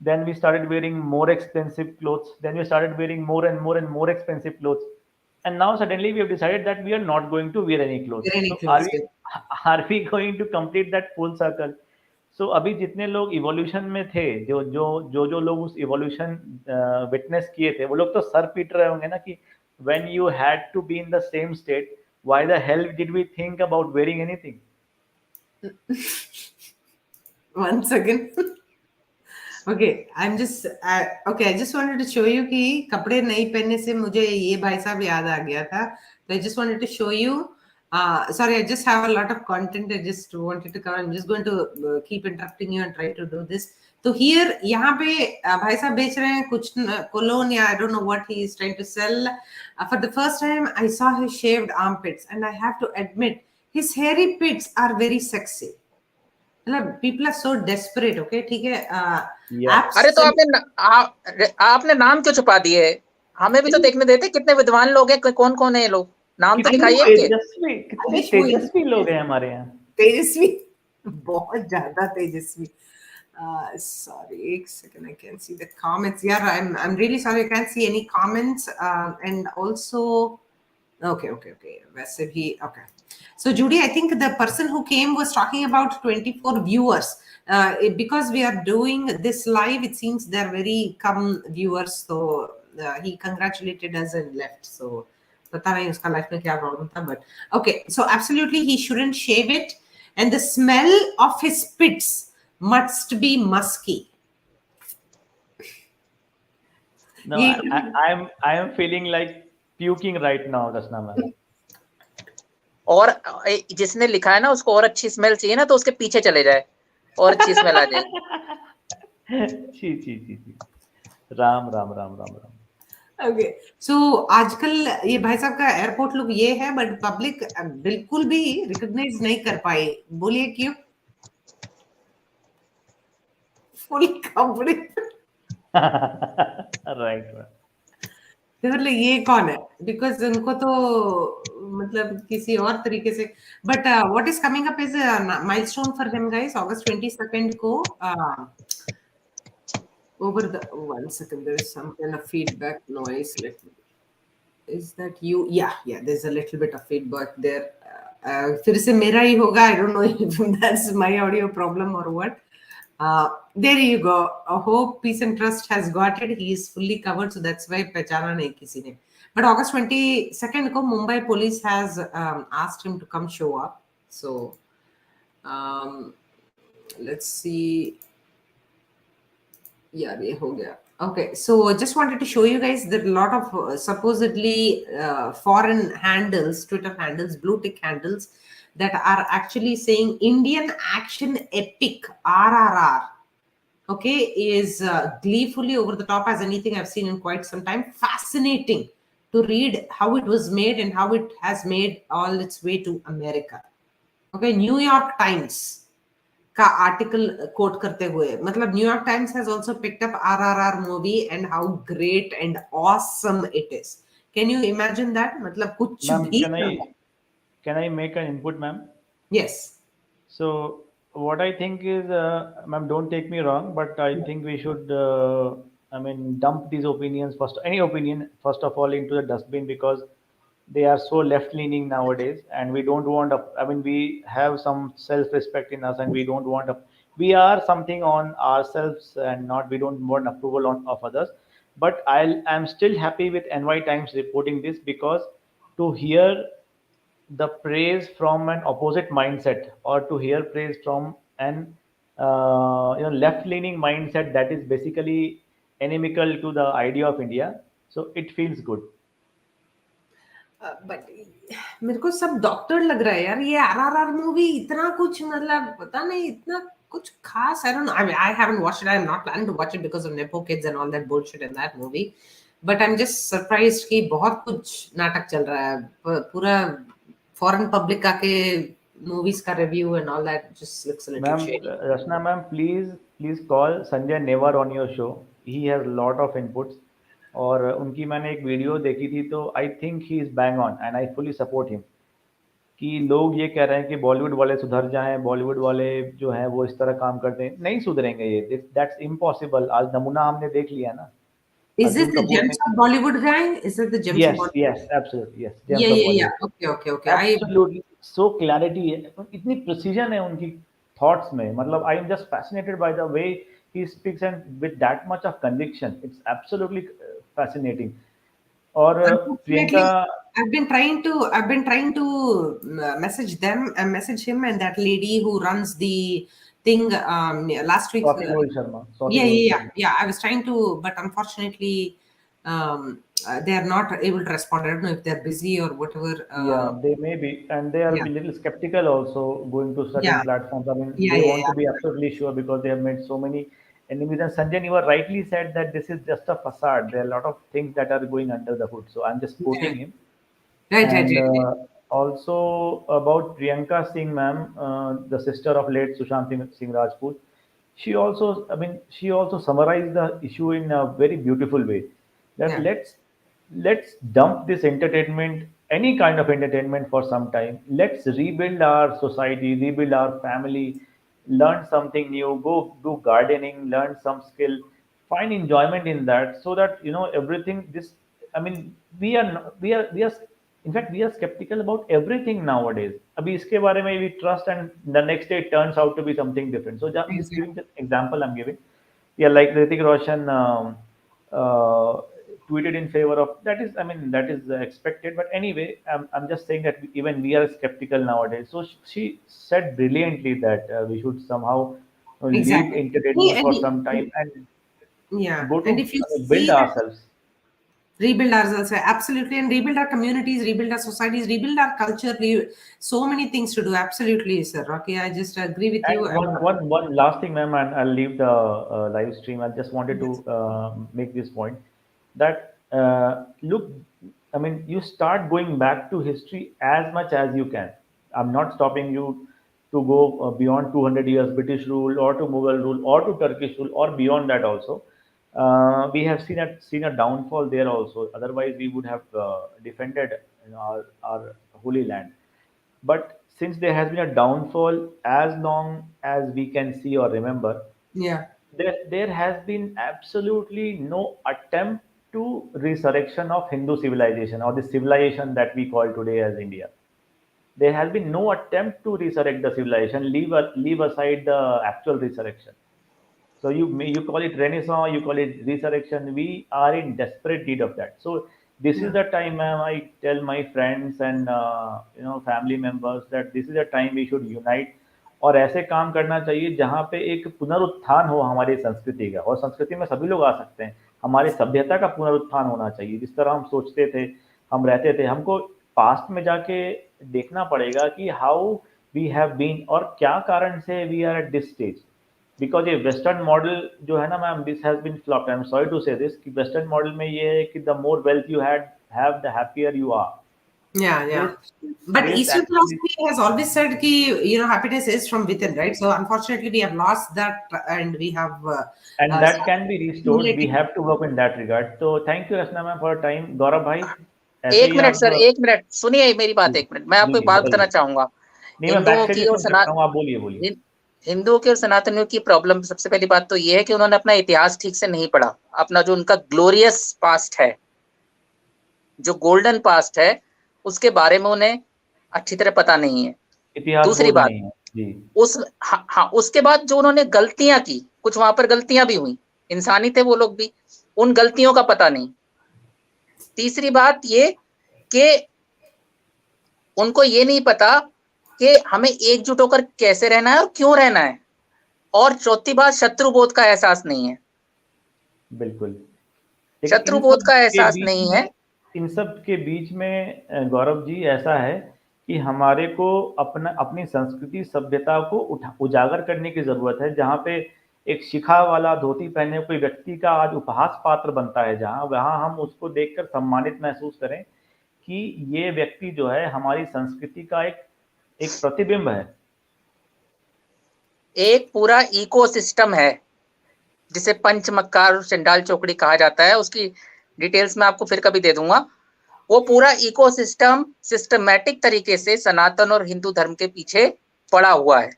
Then we started wearing more expensive clothes. Then we started wearing more and more and more expensive clothes. And now suddenly we have decided that we are not going to wear any clothes. So are we going to complete that full circle? So अभी जितने लोग evolution में थे, जो लोग उस evolution witness किए थे, वो लोग तो सर पीट रहे होंगे ना कि when you had to be in the same state, why the hell did we think about wearing anything? One second. Okay, I just wanted to show you कि कपड़े नहीं पहनने से मुझे ये भाई साहब याद आ गया था. So I just wanted to show you. Sorry, I just have a lot of content. I just wanted to cover. I'm just going to keep interrupting you and try to do this. तो here यहाँ पे भाई साहब बेच रहे हैं कुछ cologne या I don't know what he is trying to sell. For the first time, I saw his shaved armpits, and I have to admit, his hairy pits are very sexy. People are so desperate. Okay, ठीक है. अरे तो आपने नाम क्यों छुपा दिए. हमें भी तो देखने देते कितने विद्वान लोग हैं, कौन कौन है ये लोग. नाम तो दिखाइए. कितने तेजस्वी लोग हैं हमारे यहाँ. तेजस्वी, बहुत ज्यादा तेजस्वी. Sorry, एक second, I can't see the comments. Yeah, I'm really sorry, I can't see any comments. And also, okay. वैसे भी okay. So Judy, I think the person who came was talking about 24 viewers. Because we are doing this live, it seems they're very viewers. So he congratulated us and left. So पता नहीं उसका life में क्या problem था, but okay, so absolutely he shouldn't shave it, and the smell of his spits must be musky. No, I am feeling like puking right now, Rachna ma'am. और जिसने लिखा है ना उसको और अच्छी स्मेल चाहिए ना, तो उसके पीछे चले जाए और अच्छी स्मेल आ जाए। छी छी छी छी, राम राम राम राम राम। ओके, सो आजकल ये भाई साहब का एयरपोर्ट लुक ये है, बट पब्लिक बिल्कुल भी रिकॉग्नाइज नहीं कर पाई। बोलिए क्यों? फुल कपड़े राइट। मतलब ये कौन है? बिकॉज उनको तो मतलब किसी और तरीके से, but what is coming up is milestone for him guys. August 22nd को over the 1 second, there is some kind of feedback noise. Let me, is that you? Yeah, there's a little bit of feedback there. फिर से मेरा ही होगा, I don't know if that's my audio problem or what. There you go. I hope Peace and Trust has got it. He is fully covered, so that's why पहचाना नहीं किसी ने. But August 22nd को Mumbai police has asked him to come show up. So let's see. Yeah, ये हो गया. Okay, so just wanted to show you guys that a lot of supposedly foreign handles, Twitter handles, blue tick handles that are actually saying Indian action epic RRR, okay, is gleefully over the top as anything I've seen in quite some time. Fascinating to read how it was made and how it has made all its way to America. Okay, New York Times का article coat करते हुए, मतलब New York times has also picked up RRR movie and how great and awesome it is. Can you imagine that? मतलब कुछ भी. Can I make an input, ma'am? Yes. So what I think is, ma'am, don't take me wrong, but I think we should, dump these opinions first, any opinion first of all, into the dustbin, because they are so left-leaning nowadays, and we don't want. We have some self-respect in us, and we don't want. We are something on ourselves, and not we don't want approval of others. But I'm still happy with NY Times reporting this, because to hear the praise from an opposite mindset, or to hear praise from an left-leaning mindset that is basically inimical to the idea of India, so it feels good. But मेरे को सब doctor लग रहा है यार. ये RRR movie इतना कुछ, मतलब पता नहीं, इतना कुछ खास. I don't know. I haven't watched it. I'm not planning to watch it because of Nepo kids and all that bullshit in that movie. But I'm just surprised कि बहुत कुछ नाटक चल रहा है. पूरा foreign public आके movies का review and all that just looks a little shady. Rachna ma'am, please call Sanjay Nevar on your show. He has a lot of inputs. और उनकी मैंने एक वीडियो देखी थी, तो I think he is bang on, and I fully support him. कि लोग ये कह रहे हैं कि बॉलीवुड वाले सुधर जाएं, बॉलीवुड वाले जो हैं वो इस तरह काम करते हैं, नहीं सुधरेंगे ये. That's impossible. आज नमूना हमने देख लिया ना. Is this the Gems of Bollywood guy? Is it the Gems of Bollywood? Yes, absolutely, yes. Yeah. Okay. Absolutely. So clarity है, इतनी precision है उनकी thoughts में. मतलब I am just fascinated by the way he speaks, and with that much of conviction. It's absolutely fascinating. और Priyanka, I've been trying to message him and that lady who runs the thing last week. Sharma. Yeah. I was trying to, but unfortunately, they are not able to respond. I don't know if they're busy or whatever. Yeah, they may be, and they are a little skeptical also going to certain platforms. They want to be absolutely sure, because they have made so many enemies. And Sanjay, you rightly said that this is just a facade. There are a lot of things that are going under the hood. So I'm just quoting him. Right. Also about Priyanka Singh, ma'am, the sister of late Sushant Singh Rajput, she also summarized the issue in a very beautiful way. That let's dump this entertainment, any kind of entertainment, for some time. Let's rebuild our society, rebuild our family, learn something new, go do gardening, learn some skill, find enjoyment in that, so that everything. We are in fact we are skeptical about everything nowadays. Abhi iske bare mein we trust, and the next day it turns out to be something different. So just giving the example I'm giving. Yeah, like Hrithik Roshan tweeted in favor of that. Is, I mean, that is expected, but anyway, I'm just saying that even we are skeptical nowadays. So she said brilliantly that we should somehow leave Exactly. entertainment for And some time and yeah, go to and if you build see that, ourselves. rebuild ourselves, absolutely, and rebuild our communities, rebuild our societies, rebuild our culture. So many things to do. Absolutely, sir. Okay, I just agree with you. And one last thing, ma'am, and I'll leave the live stream. I just wanted Yes. to make this point that look, I mean, you start going back to history as much as you can. I'm not stopping you to go beyond 200 years British rule or to Mughal rule or to Turkish rule or beyond that also. We have seen a downfall there also. Otherwise, we would have defended, you know, our holy land. But since there has been a downfall, as long as we can see or remember, Yeah. there has been absolutely no attempt to resurrection of Hindu civilization or the civilization that we call today as India. There has been no attempt to resurrect the civilization. Leave aside the actual resurrection. So you call it renaissance, you call it resurrection. We are in desperate need of that. So this is Yeah. the time, ma'am, I tell my friends and family members that this is the time we should unite और ऐसे काम करना चाहिए जहाँ पे एक पुनरुत्थान हो हमारी संस्कृति का और संस्कृति में सभी लोग आ सकते हैं हमारी सभ्यता का पुनरुत्थान होना चाहिए जिस तरह हम सोचते थे हम रहते थे हमको पास्ट में जाके देखना पड़ेगा कि हाउ वी हैव बीन और क्या कारण से we are at this stage because ये वेस्टर्न मॉडल जो है ना ma'am this has been flopped I am sorry to say this कि वेस्टर्न मॉडल में ये है कि the more wealth you have the happier you are Yeah, yeah. this But this Eastern actually philosophy has always said ki, happiness is from within, right? So unfortunately, we have lost that, and we have and that can be restored we accumulating. have to work in that regard so thank you Rasna ma'am for your time गौरव भाई ऐसे एक ही minute आप sir, एक minute सुनिए मेरी बात, जी एक minute, मैं आपको जी एक जी बात बताना बताइए चाहूंगा। नहीं मैं बैक हिंदुओं से की भी और सुन सकता हूँ आप बोलिए बोलिए हिंदुओं की और सनातनियों की प्रॉब्लम, सबसे पहली बात तो ये है कि उन्होंने अपना इतिहास ठीक से नहीं पढ़ा। अपना जो उनका ग्लोरियस पास्ट है, जो गोल्डन पास्ट है, उसके बारे में उन्हें अच्छी तरह पता नहीं है। इतिहास दूसरी बोध बात, नहीं है जी उसके बाद जो उन्होंने गलतियां की, कुछ वहां पर गलतियां भी हुई, इंसानी थे वो लोग भी, उन गलतियों का पता नहीं। तीसरी बात ये कि उनको ये नहीं पता कि हमें एकजुट होकर कैसे रहना है और क्यों रहना है। और चौथी बात, शत्रुबोध का एहसास नहीं है। बिल्कुल लेकिन शत्रुबोध का एहसास नहीं है। इन सब के बीच में गौरव जी ऐसा है कि हमारे को अपनी संस्कृति सभ्यता को उजागर करने की जरूरत है जहाँ पे एक शिखा वाला धोती पहने कोई व्यक्ति का आज उपहास पात्र बनता है जहाँ वहाँ हम उसको देखकर सम्मानित महसूस करें कि ये व्यक्ति जो है हमारी संस्कृति का एक प्रतिबिंब है। एक पूरा इकोसिस्टम है जिसे पंचमक्कार और चंडाल चौकड़ी कहा जाता है, उसकी डिटेल्स मैं आपको फिर कभी दे दूंगा। वो पूरा इकोसिस्टम सिस्टमैटिक तरीके से सनातन और हिंदू धर्म के पीछे पड़ा हुआ है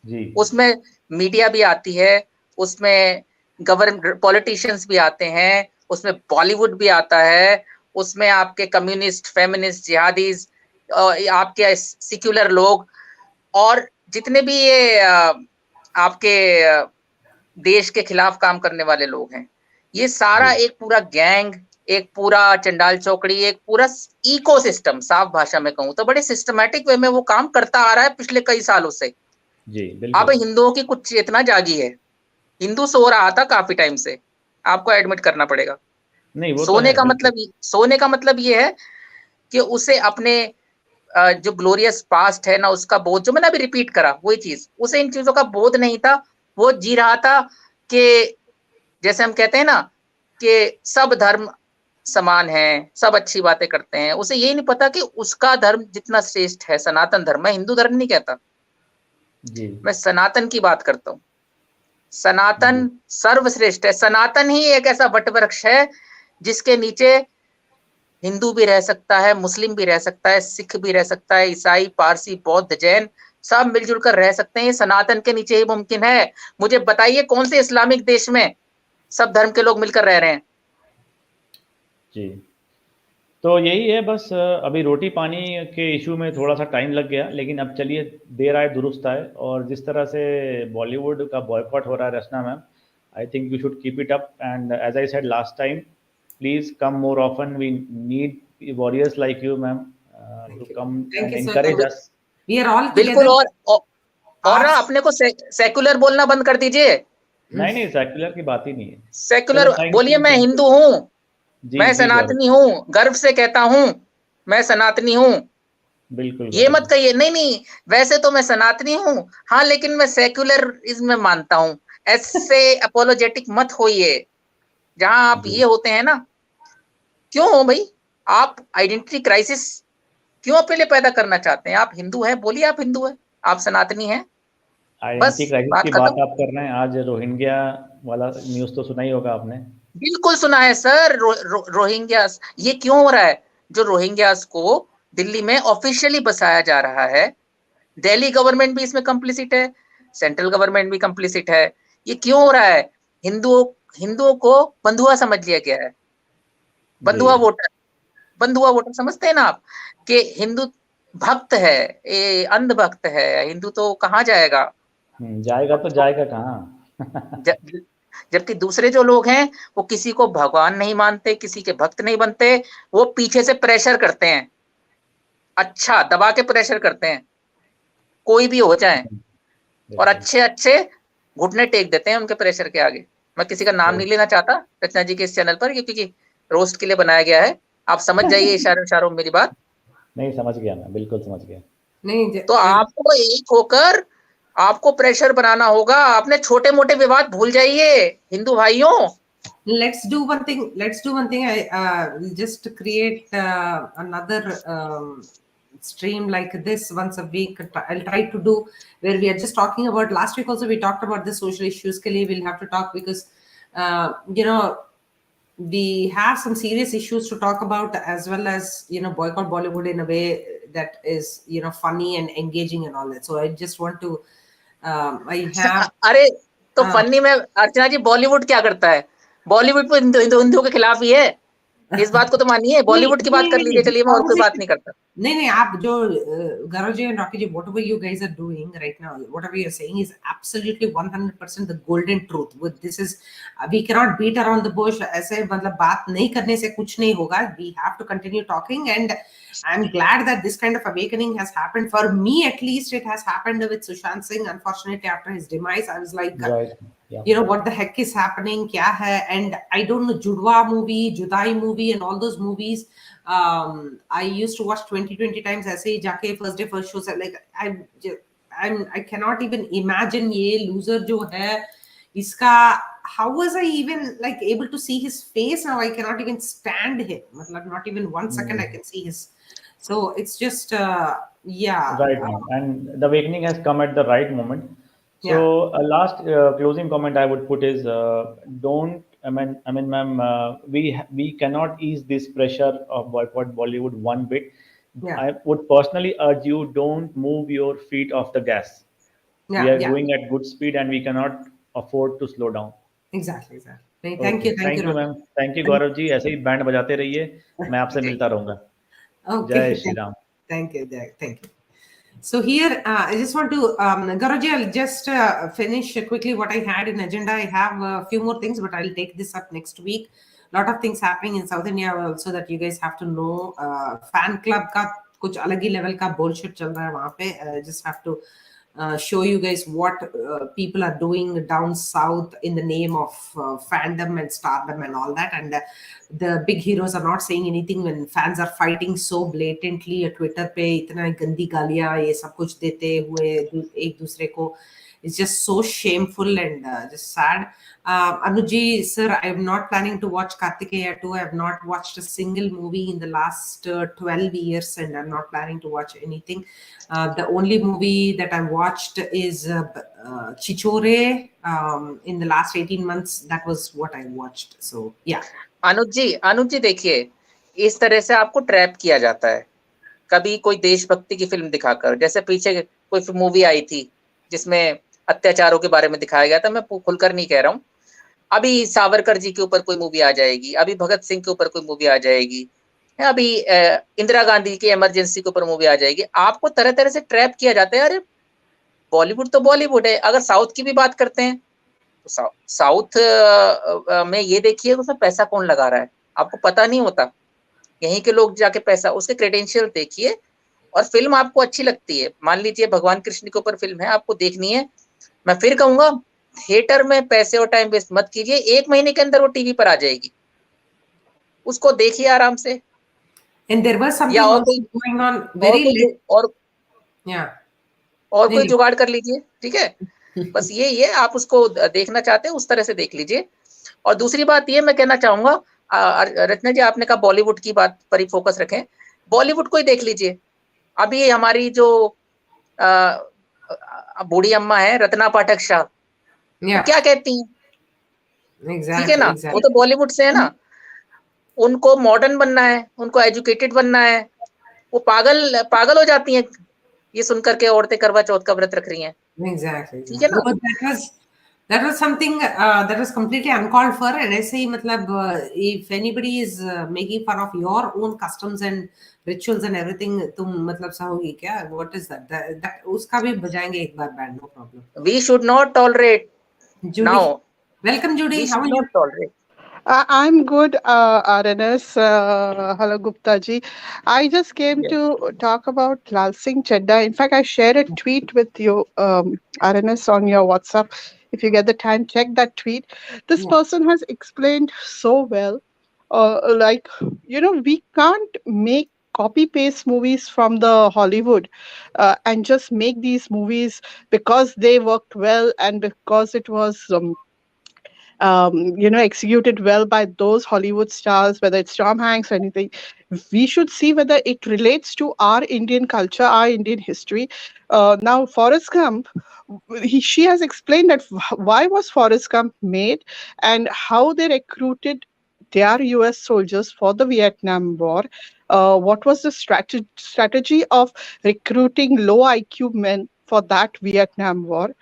जी। उसमें मीडिया भी आती है, उसमें गवर्नमेंट पॉलिटिशियंस भी आते हैं, उसमें बॉलीवुड भी आता है, उसमें आपके कम्युनिस्ट, फेमिनिस्ट, जिहादीज, आपके सेक्युलर लोग और जितने भी ये आपके देश के खिलाफ काम करने वाले लोग हैं, ये सारा एक पूरा गैंग, एक पूरा चंडाल चौकड़ी, एक पूरा इकोसिस्टम, साफ भाषा में कहूं तो बड़े सिस्टमैटिक वे में वो काम करता आ रहा है पिछले कई सालों से। जी अब बिल्कुल। हिंदुओं की कुछ चेतना जागी है। हिंदू सो रहा था काफी टाइम से, आपको एडमिट करना पड़ेगा। नहीं वो सोने तो का है, मतलब ये है कि उसे अपने जो ग्लोरियस पास्ट है ना, उसका बोध, जो मैंने अभी रिपीट करा वही चीज, उसे इन चीजों का बोध नहीं था। वो जी रहा था कि जैसे हम कहते हैं ना कि सब धर्म समान है, सब अच्छी बातें करते हैं। उसे यही नहीं पता कि उसका धर्म जितना श्रेष्ठ है सनातन धर्म। मैं हिंदू धर्म नहीं कहता जी मैं सनातन की बात करता हूँ। सनातन सर्वश्रेष्ठ है। सनातन ही एक ऐसा वटवृक्ष है जिसके नीचे हिंदू भी रह सकता है, मुस्लिम भी रह सकता है, सिख भी रह सकता है, ईसाई, पारसी, बौद्ध, जैन, सब मिलजुल कर रह सकते हैं। ये सनातन के नीचे ही मुमकिन है। मुझे बताइए कौन से इस्लामिक देश में सब धर्म के लोग मिलकर रह रहे हैं? जी तो यही है बस अभी रोटी पानी के इशू में थोड़ा सा टाइम लग गया लेकिन अब चलिए देर आए दुरुस्त आए और जिस तरह से बॉलीवुड का बॉयकॉट हो रहा है Rachna ma'am I think we should keep it up and as I said last time please come more often. We need warriors like you, ma'am, to come Thank and you, sir. encourage us. We are all बिल्कुल। together. और ना अपने को secular बोलना बंद कर दीजिए। नहीं सेक्युलर की बात ही नहीं है। सेकुलर चलो, thank बोलिए, you, मैं thank you. हिंदू हूँ, जी मैं जी गौरव, सनातनी हूँ, गर्व से कहता हूँ मैं सनातनी हूँ। बिल्कुल ये गौरव मत कहिए नहीं नहीं वैसे तो मैं सनातनी हूँ, हाँ लेकिन मैं सेक्युलरिज्म में मानता हूँ। ऐसे अपोलोजेटिक मत होइए। जहां आप जी। ये होते हैं ना, क्यों हो भाई? आप आइडेंटिटी क्राइसिस क्यों अपने लिए पैदा करना चाहते हैं? आप हिंदू हैं, बोलिए आप हिंदू हैं, आप सनातनी हैं, बस आइडेंटिटी क्राइसिस बात की खत्म। बात आप कर रहे हैं। आज रोहिंग्या वाला न्यूज़ तो सुना ही होगा आपने। बिल्कुल सुना है सर। रोहिंग्यास ये क्यों हो रहा है? जो रोहिंग्यास को दिल्ली में ऑफिशियली बसाया जा रहा है, दिल्ली गवर्नमेंट भी इसमें कंप्लिसिट है, सेंट्रल गवर्नमेंट भी कंप्लिसिट है। ये क्यों हो रहा है? हिंदुओं को बंधुआ समझ लिया गया है। बंधुआ वोटर, बंधुआ वोटर समझते हैं ना आप, कि हिंदू भक्त है, ये अंध भक्त है, हिंदू तो कहाँ जाएगा? जाएगा तो जाएगा कहाँ? जबकि दूसरे जो लोग हैं वो किसी को भगवान नहीं मानते, किसी के भक्त नहीं बनते, वो पीछे से प्रेशर करते हैं, अच्छा दबा के प्रेशर करते हैं, कोई भी हो जाए, और अच्छे अच्छे घुटने टेक देते हैं उनके प्रेशर के आगे। मैं किसी का नाम नहीं लेना चाहता रचना जी के इस चैनल पर, क्योंकि रोस्ट के लिए बनाया गया है। आप समझ जाइए इशारों इशारों में मेरी बात। नहीं समझ गया, मैं बिल्कुल समझ गया। नहीं तो आपको एक होकर आपको प्रेशर बनाना होगा। आपने छोटे मोटे विवाद भूल जाइए हिंदू भाइयों। Let's do one thing. I just create another stream like this once a week. I'll try to do where we are just talking about. Last week also we talked about the social issues. Ke liye we'll have to talk because we have some serious issues to talk about, as well as boycott Bollywood in a way that is funny and engaging and all that. So I just want to I have अरे तो funny में अर्चना जी बॉलीवुड क्या करता है? बॉलीवुड तो हिंदुओं के खिलाफ ही है। इस बात को तो मानिए। बॉलीवुड की बात कर लीजिए, चलिए मैं और कोई बात नहीं करता। नहीं आप जो Gaurav and Rocky ji, whatever you guys are doing right now, whatever you're saying is absolutely 100% the golden truth. With this is we cannot beat around the bush. ऐसे मतलब बात नहीं करने से कुछ नहीं होगा. We have to continue talking, and I'm glad that this kind of awakening has happened. For me at least, it has happened with Sushant Singh. Unfortunately, after his demise, I was like, right. Yeah. what the heck is happening? Kya hai? And I don't know, Judwa movie, Judai movie, and all those movies. I used to watch 20 times ऐसे ही जाके first day first show से, like I cannot even imagine ये loser जो है इसका, how was I even like able to see his face now? I cannot even stand him, मतलब not even 1 second I can see his. So it's just yeah, right, and the awakening has come at the right moment. So yeah. Last closing comment I would put is don't. I mean, ma'am, we cannot ease this pressure of boycott Bollywood one bit. Yeah. I would personally urge you, don't move your feet off the gas. Yeah, we are yeah. going at good speed and we cannot afford to slow down. Exactly. Thank you, ma'am. Thank you, Gaurav ji. ऐसे ही band बजाते रहिए, मैं आपसे मिलता रहूंगा. Okay. जय Shri Ram. Thank you. So here, I just want to, Gaurav, I'll just finish quickly what I had in agenda. I have a few more things, but I'll take this up next week. A lot of things happening in South India also that you guys have to know. Fan club का कुछ अलग ही level का bullshit चल रहा है वहाँ पे. I just have to show you guys what people are doing down south in the name of fandom and stardom and all that. And the big heroes are not saying anything when fans are fighting so blatantly. Twitter पे इतना गंदी गालियाँ ये सब कुछ देते हुए एक दूसरे को. It's just so shameful and just sad. Anuji, sir, I am not planning to watch Kartikeya 2. I have not watched a single movie in the last 12 years, and I'm not planning to watch anything. The only movie that I watched is Chichore in the last 18 months. That was what I watched. So, yeah. अनुज जी देखिए, इस तरह से आपको trap किया जाता है. कभी कोई देशभक्ति की फिल्म दिखाकर, जैसे पीछे कोई मूवी आई थी जिसमें अत्याचारों के बारे में दिखाया गया था. मैं खुलकर नहीं कह रहा हूँ. अभी सावरकर जी के ऊपर कोई मूवी आ जाएगी, अभी भगत सिंह के ऊपर कोई मूवी आ जाएगी, अभी इंदिरा गांधी की इमरजेंसी के ऊपर मूवी आ जाएगी. आपको तरह तरह से ट्रैप किया जाता है. अरे बॉलीवुड तो बॉलीवुड है. अगर साउथ की भी बात करते हैं तो साउथ में ये देखिए उसमें पैसा कौन लगा रहा है. आपको पता नहीं होता, यहीं के लोग जाके पैसा, उसके क्रेडेंशियल देखिए और फिल्म आपको अच्छी लगती है, मान लीजिए भगवान कृष्ण के ऊपर फिल्म है, आपको देखनी है, मैं फिर कहूंगा थिएटर में पैसे और टाइम वेस्ट मत कीजिए, 1 महीने के अंदर वो टीवी पर आ जाएगी, उसको देखिए आराम से। And there was something या और also कोई going on very late. Yeah. और नहीं, कोई नहीं. जुगाड़ कर लीजिए, ठीक है। बस ये आप उसको देखना चाहते हैं उस तरह से देख लीजिए। और दूसरी बात ये मैं कहना चाहूंगा, रचना जी आपने कहा बॉलीवुड की बात पर ही फोकस रखें, बॉलीवुड को ही देख लीजिए। अभी हमारी जो बूढ़ी अम्मा है रत्ना पाठक शाह, वो क्या कहती हैं, ठीक है ना, वो तो बॉलीवुड से है ना, उनको मॉडर्न बनना है, उनको एजुकेटेड बनना है, वो पागल पागल हो जाती हैं ये सुनकर के औरतें करवा चौथ का व्रत रख रही हैं। Exactly. ठीक है ना। That was something that was completely uncalled for. And ऐसे ही मतलब if anybody is making fun of your own customs and rituals and everything, तुम मतलब सहोगी क्या? What is that? That उसका भी बजाएंगे एक बार band, no problem. We should not tolerate. Judy. Now. Welcome, Judy. We How should are you? not tolerate. I'm good, RNS. Hello, Gupta ji. I just came Yes. to talk about Lal Singh Chadda. In fact, I shared a tweet with you, RNS, on your WhatsApp. If you get the time, check that tweet. This person has explained so well. Like, we can't make copy paste movies from the Hollywood and just make these movies because they worked well and because it was executed well by those Hollywood stars, whether it's Tom Hanks or anything. We should see whether it relates to our Indian culture, our Indian history. Now, Forrest Gump, she has explained that why was Forrest Gump made and how they recruited their US soldiers for the Vietnam War. What was the strategy of recruiting low IQ men for that Vietnam War?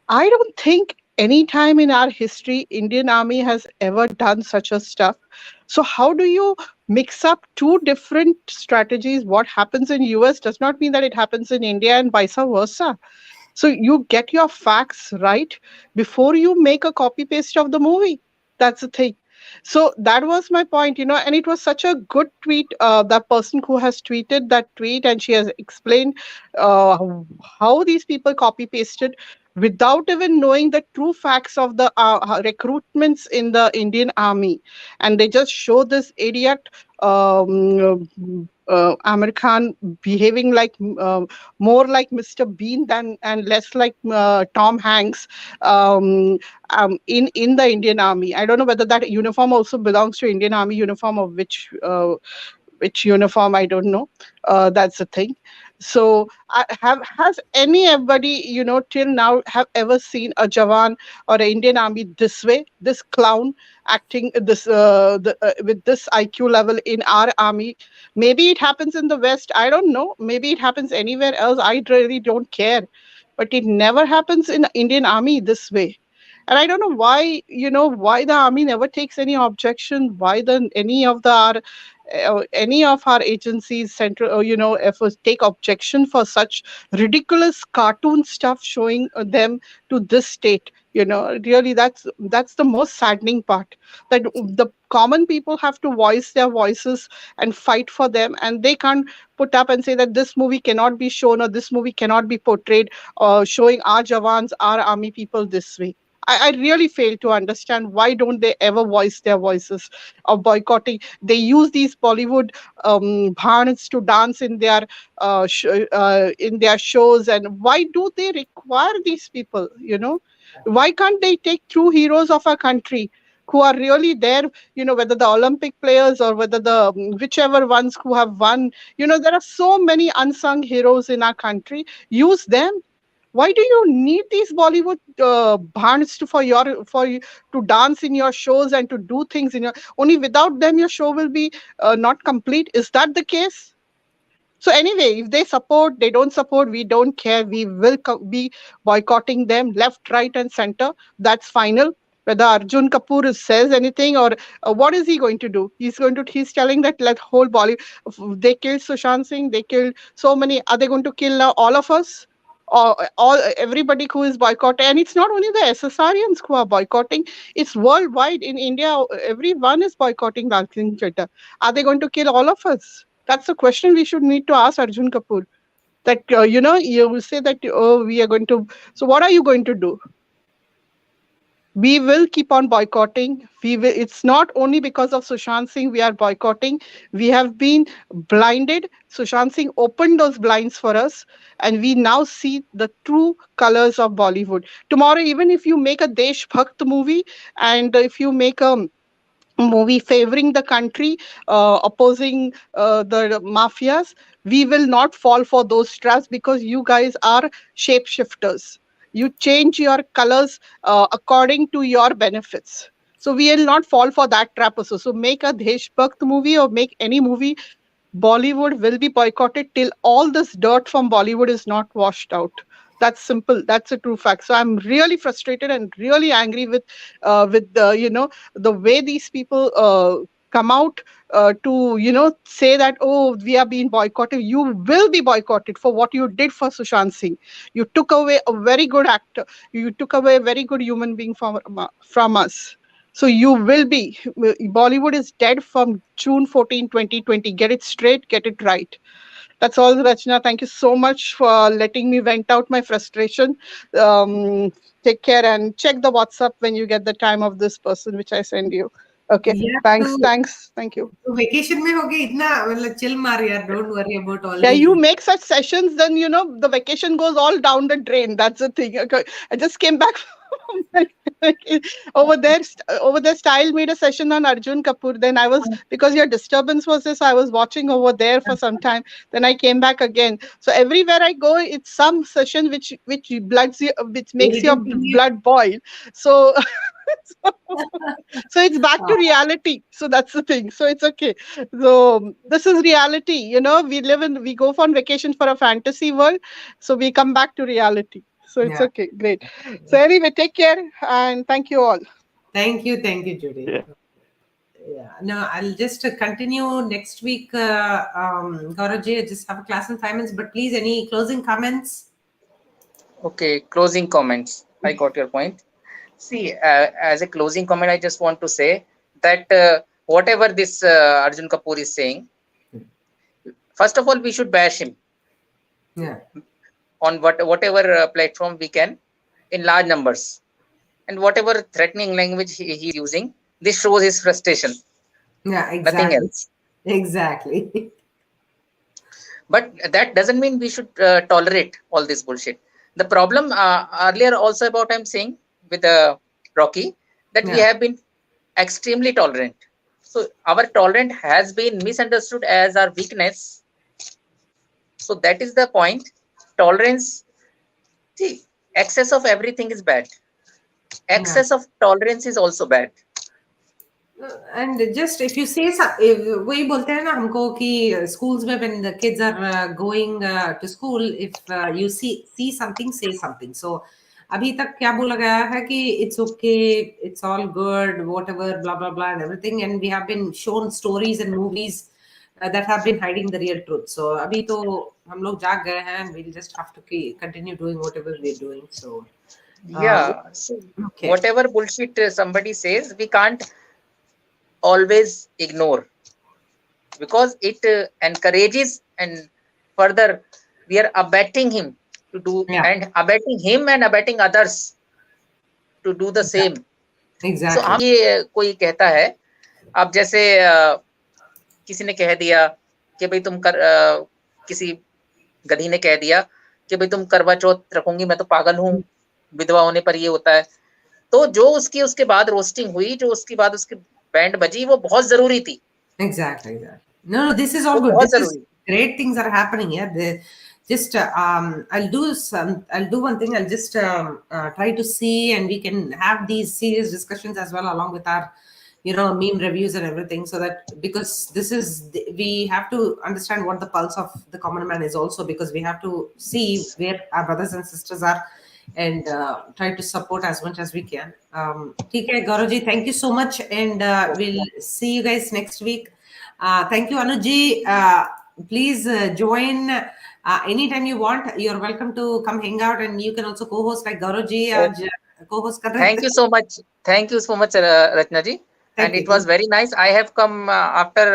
I don't think any time in our history Indian Army has ever done such a stuff. So how do you mix up two different strategies? What happens in US does not mean that it happens in India and vice versa. So you get your facts right before you make a copy paste of the movie. That's the thing. So that was my point, and it was such a good tweet. That person who has tweeted that tweet, and she has explained how these people copy pasted without even knowing the true facts of the recruitments in the Indian Army. And they just show this idiot Amir Khan behaving like more like Mr. Bean and less like Tom Hanks in the Indian Army. I don't know whether that uniform also belongs to Indian Army uniform or which uniform, I don't know. That's the thing. So has anybody, till now have ever seen a Jawan or an Indian Army this way, this clown acting this with this IQ level in our army? Maybe it happens in the West. I don't know. Maybe it happens anywhere else. I really don't care. But it never happens in the Indian Army this way. And I don't know why, why the army never takes any objection, why any of our agencies, central, efforts take objection for such ridiculous cartoon stuff showing them to this state. Really, that's the most saddening part, that the common people have to voice their voices and fight for them, and they can't put up and say that this movie cannot be shown or this movie cannot be portrayed showing our Jawans, our army people this way. I really fail to understand why don't they ever voice their voices of boycotting. They use these Bollywood bhands to dance in their shows, and why do they require these people? Why can't they take true heroes of our country who are really there? Whether the Olympic players or whether the whichever ones who have won. There are so many unsung heroes in our country. Use them. Why do you need these Bollywood bands for you to dance in your shows and to do things in your? Only without them your show will be not complete. Is that the case? So anyway, if they support, they don't support, we don't care. We will be boycotting them left, right, and center. That's final. Whether Arjun Kapoor says anything or what is he going to do? He's telling that let whole Bollywood. They killed Sushant Singh. They killed so many. Are they going to kill now all of us? all everybody who is boycotting, and it's not only the SSRians who are boycotting, it's worldwide. In India, everyone is boycotting Dancing Theatre. Are they going to kill all of us? That's the question we should need to ask Arjun Kapoor. That you will say that, oh, we are going to. So what are you going to do? We will keep on boycotting. We will. It's not only because of Sushant Singh we are boycotting. We have been blinded. Sushant Singh opened those blinds for us, and we now see the true colors of Bollywood. Tomorrow, even if you make a Desh Bhakt movie, and if you make a movie favoring the country, opposing the mafias, we will not fall for those traps, because you guys are shapeshifters. You change your colors according to your benefits. So we will not fall for that trap also. So make a Desh Bhakt movie or make any movie, Bollywood will be boycotted till all this dirt from Bollywood is not washed out. That's simple. That's a true fact. So I'm really frustrated and really angry with the the way these people come out to say that, oh, we are being boycotted. You will be boycotted for what you did for Sushant Singh. You took away a very good actor. You took away a very good human being from us. So you will be. Bollywood is dead from June 14, 2020. Get it straight, get it right. That's all, Rachna. Thank you so much for letting me vent out my frustration. Take care and check the WhatsApp when you get the time of this person, which I send you. Okay. Yeah, Thanks. so- Thanks. Thank you. तो vacation में हो गए इतना मतलब chill मार यार, don't worry about all Yeah, these. you make such sessions, then the vacation goes all down the drain. That's the thing. Okay. I just came back from over there. Style made a session on Arjun Kapoor. Then I was, because your disturbance was this, I was watching over there for some time. Then I came back again. So everywhere I go, it's some session which makes your blood boil. So so it's back to reality. So that's the thing. So it's okay. So this is reality. We go on vacation for a fantasy world. So we come back to reality. So it's okay. Great. So anyway, take care and thank you all. Thank you, Judy. Yeah. No, I'll just continue next week. Gauraji, I just have a class in 5 minutes, but please, any closing comments? Okay, closing comments. I got your point. See, as a closing comment, I just want to say that whatever this Arjun Kapoor is saying, first of all, we should bash him. Yeah. On whatever platform we can, in large numbers. And whatever threatening language he's using, this shows his frustration. Yeah, exactly. Nothing else. Exactly. But that doesn't mean we should tolerate all this bullshit. The problem earlier also about I'm saying with Rocky, that we have been extremely tolerant. So our tolerance has been misunderstood as our weakness. So that is the point. Tolerance, see, excess of everything is bad. Excess of tolerance is also bad. And just if you say वही बोलते हैं ना हमको कि schools में when the kids are going to school, if you see something, say something. So अभी तक क्या बोला गया है कि it's okay, it's all good, whatever, blah blah blah and everything, and we have been shown stories and movies that have been hiding the real truth. So अभी तो हम लोग जाग गए हैं, and we'll just have to continue doing whatever we're doing. So yeah, so whatever bullshit somebody says, we can't always ignore, because it encourages, and further we are abetting him to do, and abetting him and abetting others to do the same. Exactly. So ये कोई कहता है, अब जैसे किसी ने कह दिया कि भाई तुम किसी गधी ने कह दिया कि भाई तुम करवा चौथ रखूंगी, मैं तो पागल हूँ, विधवा होने पर ये होता है. तो जो उसके बाद रोस्टिंग हुई, जो उसके बाद उसकी बैंड बजी, वो बहुत जरूरी थी. Exactly. No, this is all good. This is great things are happening. Yeah. Just I'll do one thing. I'll just try to see, and we can have these serious discussions as well, along with our meme reviews and everything, so that, because we have to understand what the pulse of the common man is also, because we have to see where our brothers and sisters are, and try to support as much as we can. Okay, Gauraji, thank you so much, and we'll see you guys next week. Thank you, Anuji. Please join Anytime you want, you're welcome to come hang out, and you can also co-host like Gaurav ji. आज co-host कर रहे Thank you थे. so much. Thank you so much, Rachna ji. Thank And you. it was very nice. I have come after,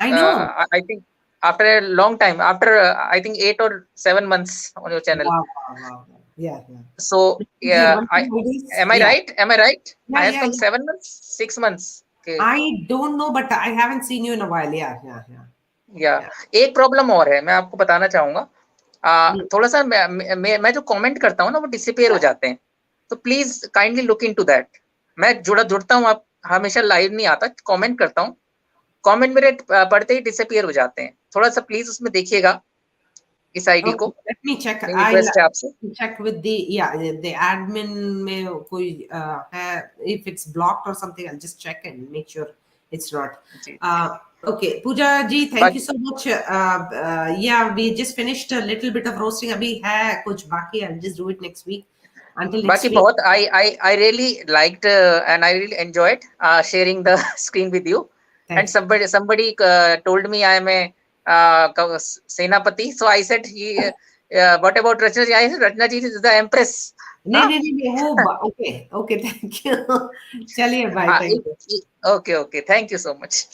I know. I think, after a long time, after I think 8 or 7 months on your channel. Wow. Yeah. So You're yeah, welcome, ladies. am I Yeah. right? Am I right? Yeah, I have yeah, come yeah. 7 months, 6 months. Okay. I don't know, but I haven't seen you in a while. Yeah. या एक problem और है, मैं आपको बताना चाहूंगा। थोड़ा सा मैं जो कमेंट करता हूँ ना, वो डिसअपीयर हो जाते हैं, तो please kindly look into that. मैं जुड़ता हूँ, आप हमेशा लाइव नहीं आता, कमेंट करता हूँ, कमेंट मेरे पढ़ते ही डिसअपीयर हो जाते हैं। थोड़ा सा प्लीज उसमें देखिएगा इस आईडी को। Let me check. रिक्वेस्ट है आपसे। Check with the admin में कोई है, if it's blocked or something, I'll just check and make sure it's not. Okay, Pooja ji, thank you so much. Yeah, we just finished a little bit of roasting. अभी है कुछ बाकी, I'll just do it next week. Until next बाकी week. बहुत I really liked and I really enjoyed sharing the screen with you. And somebody told me I am a सेनापति, so I said what about Rachna ji? I said Rachna ji is the empress. नहीं वो okay, thank you. चलिए bye, thank you. Okay, thank you so much.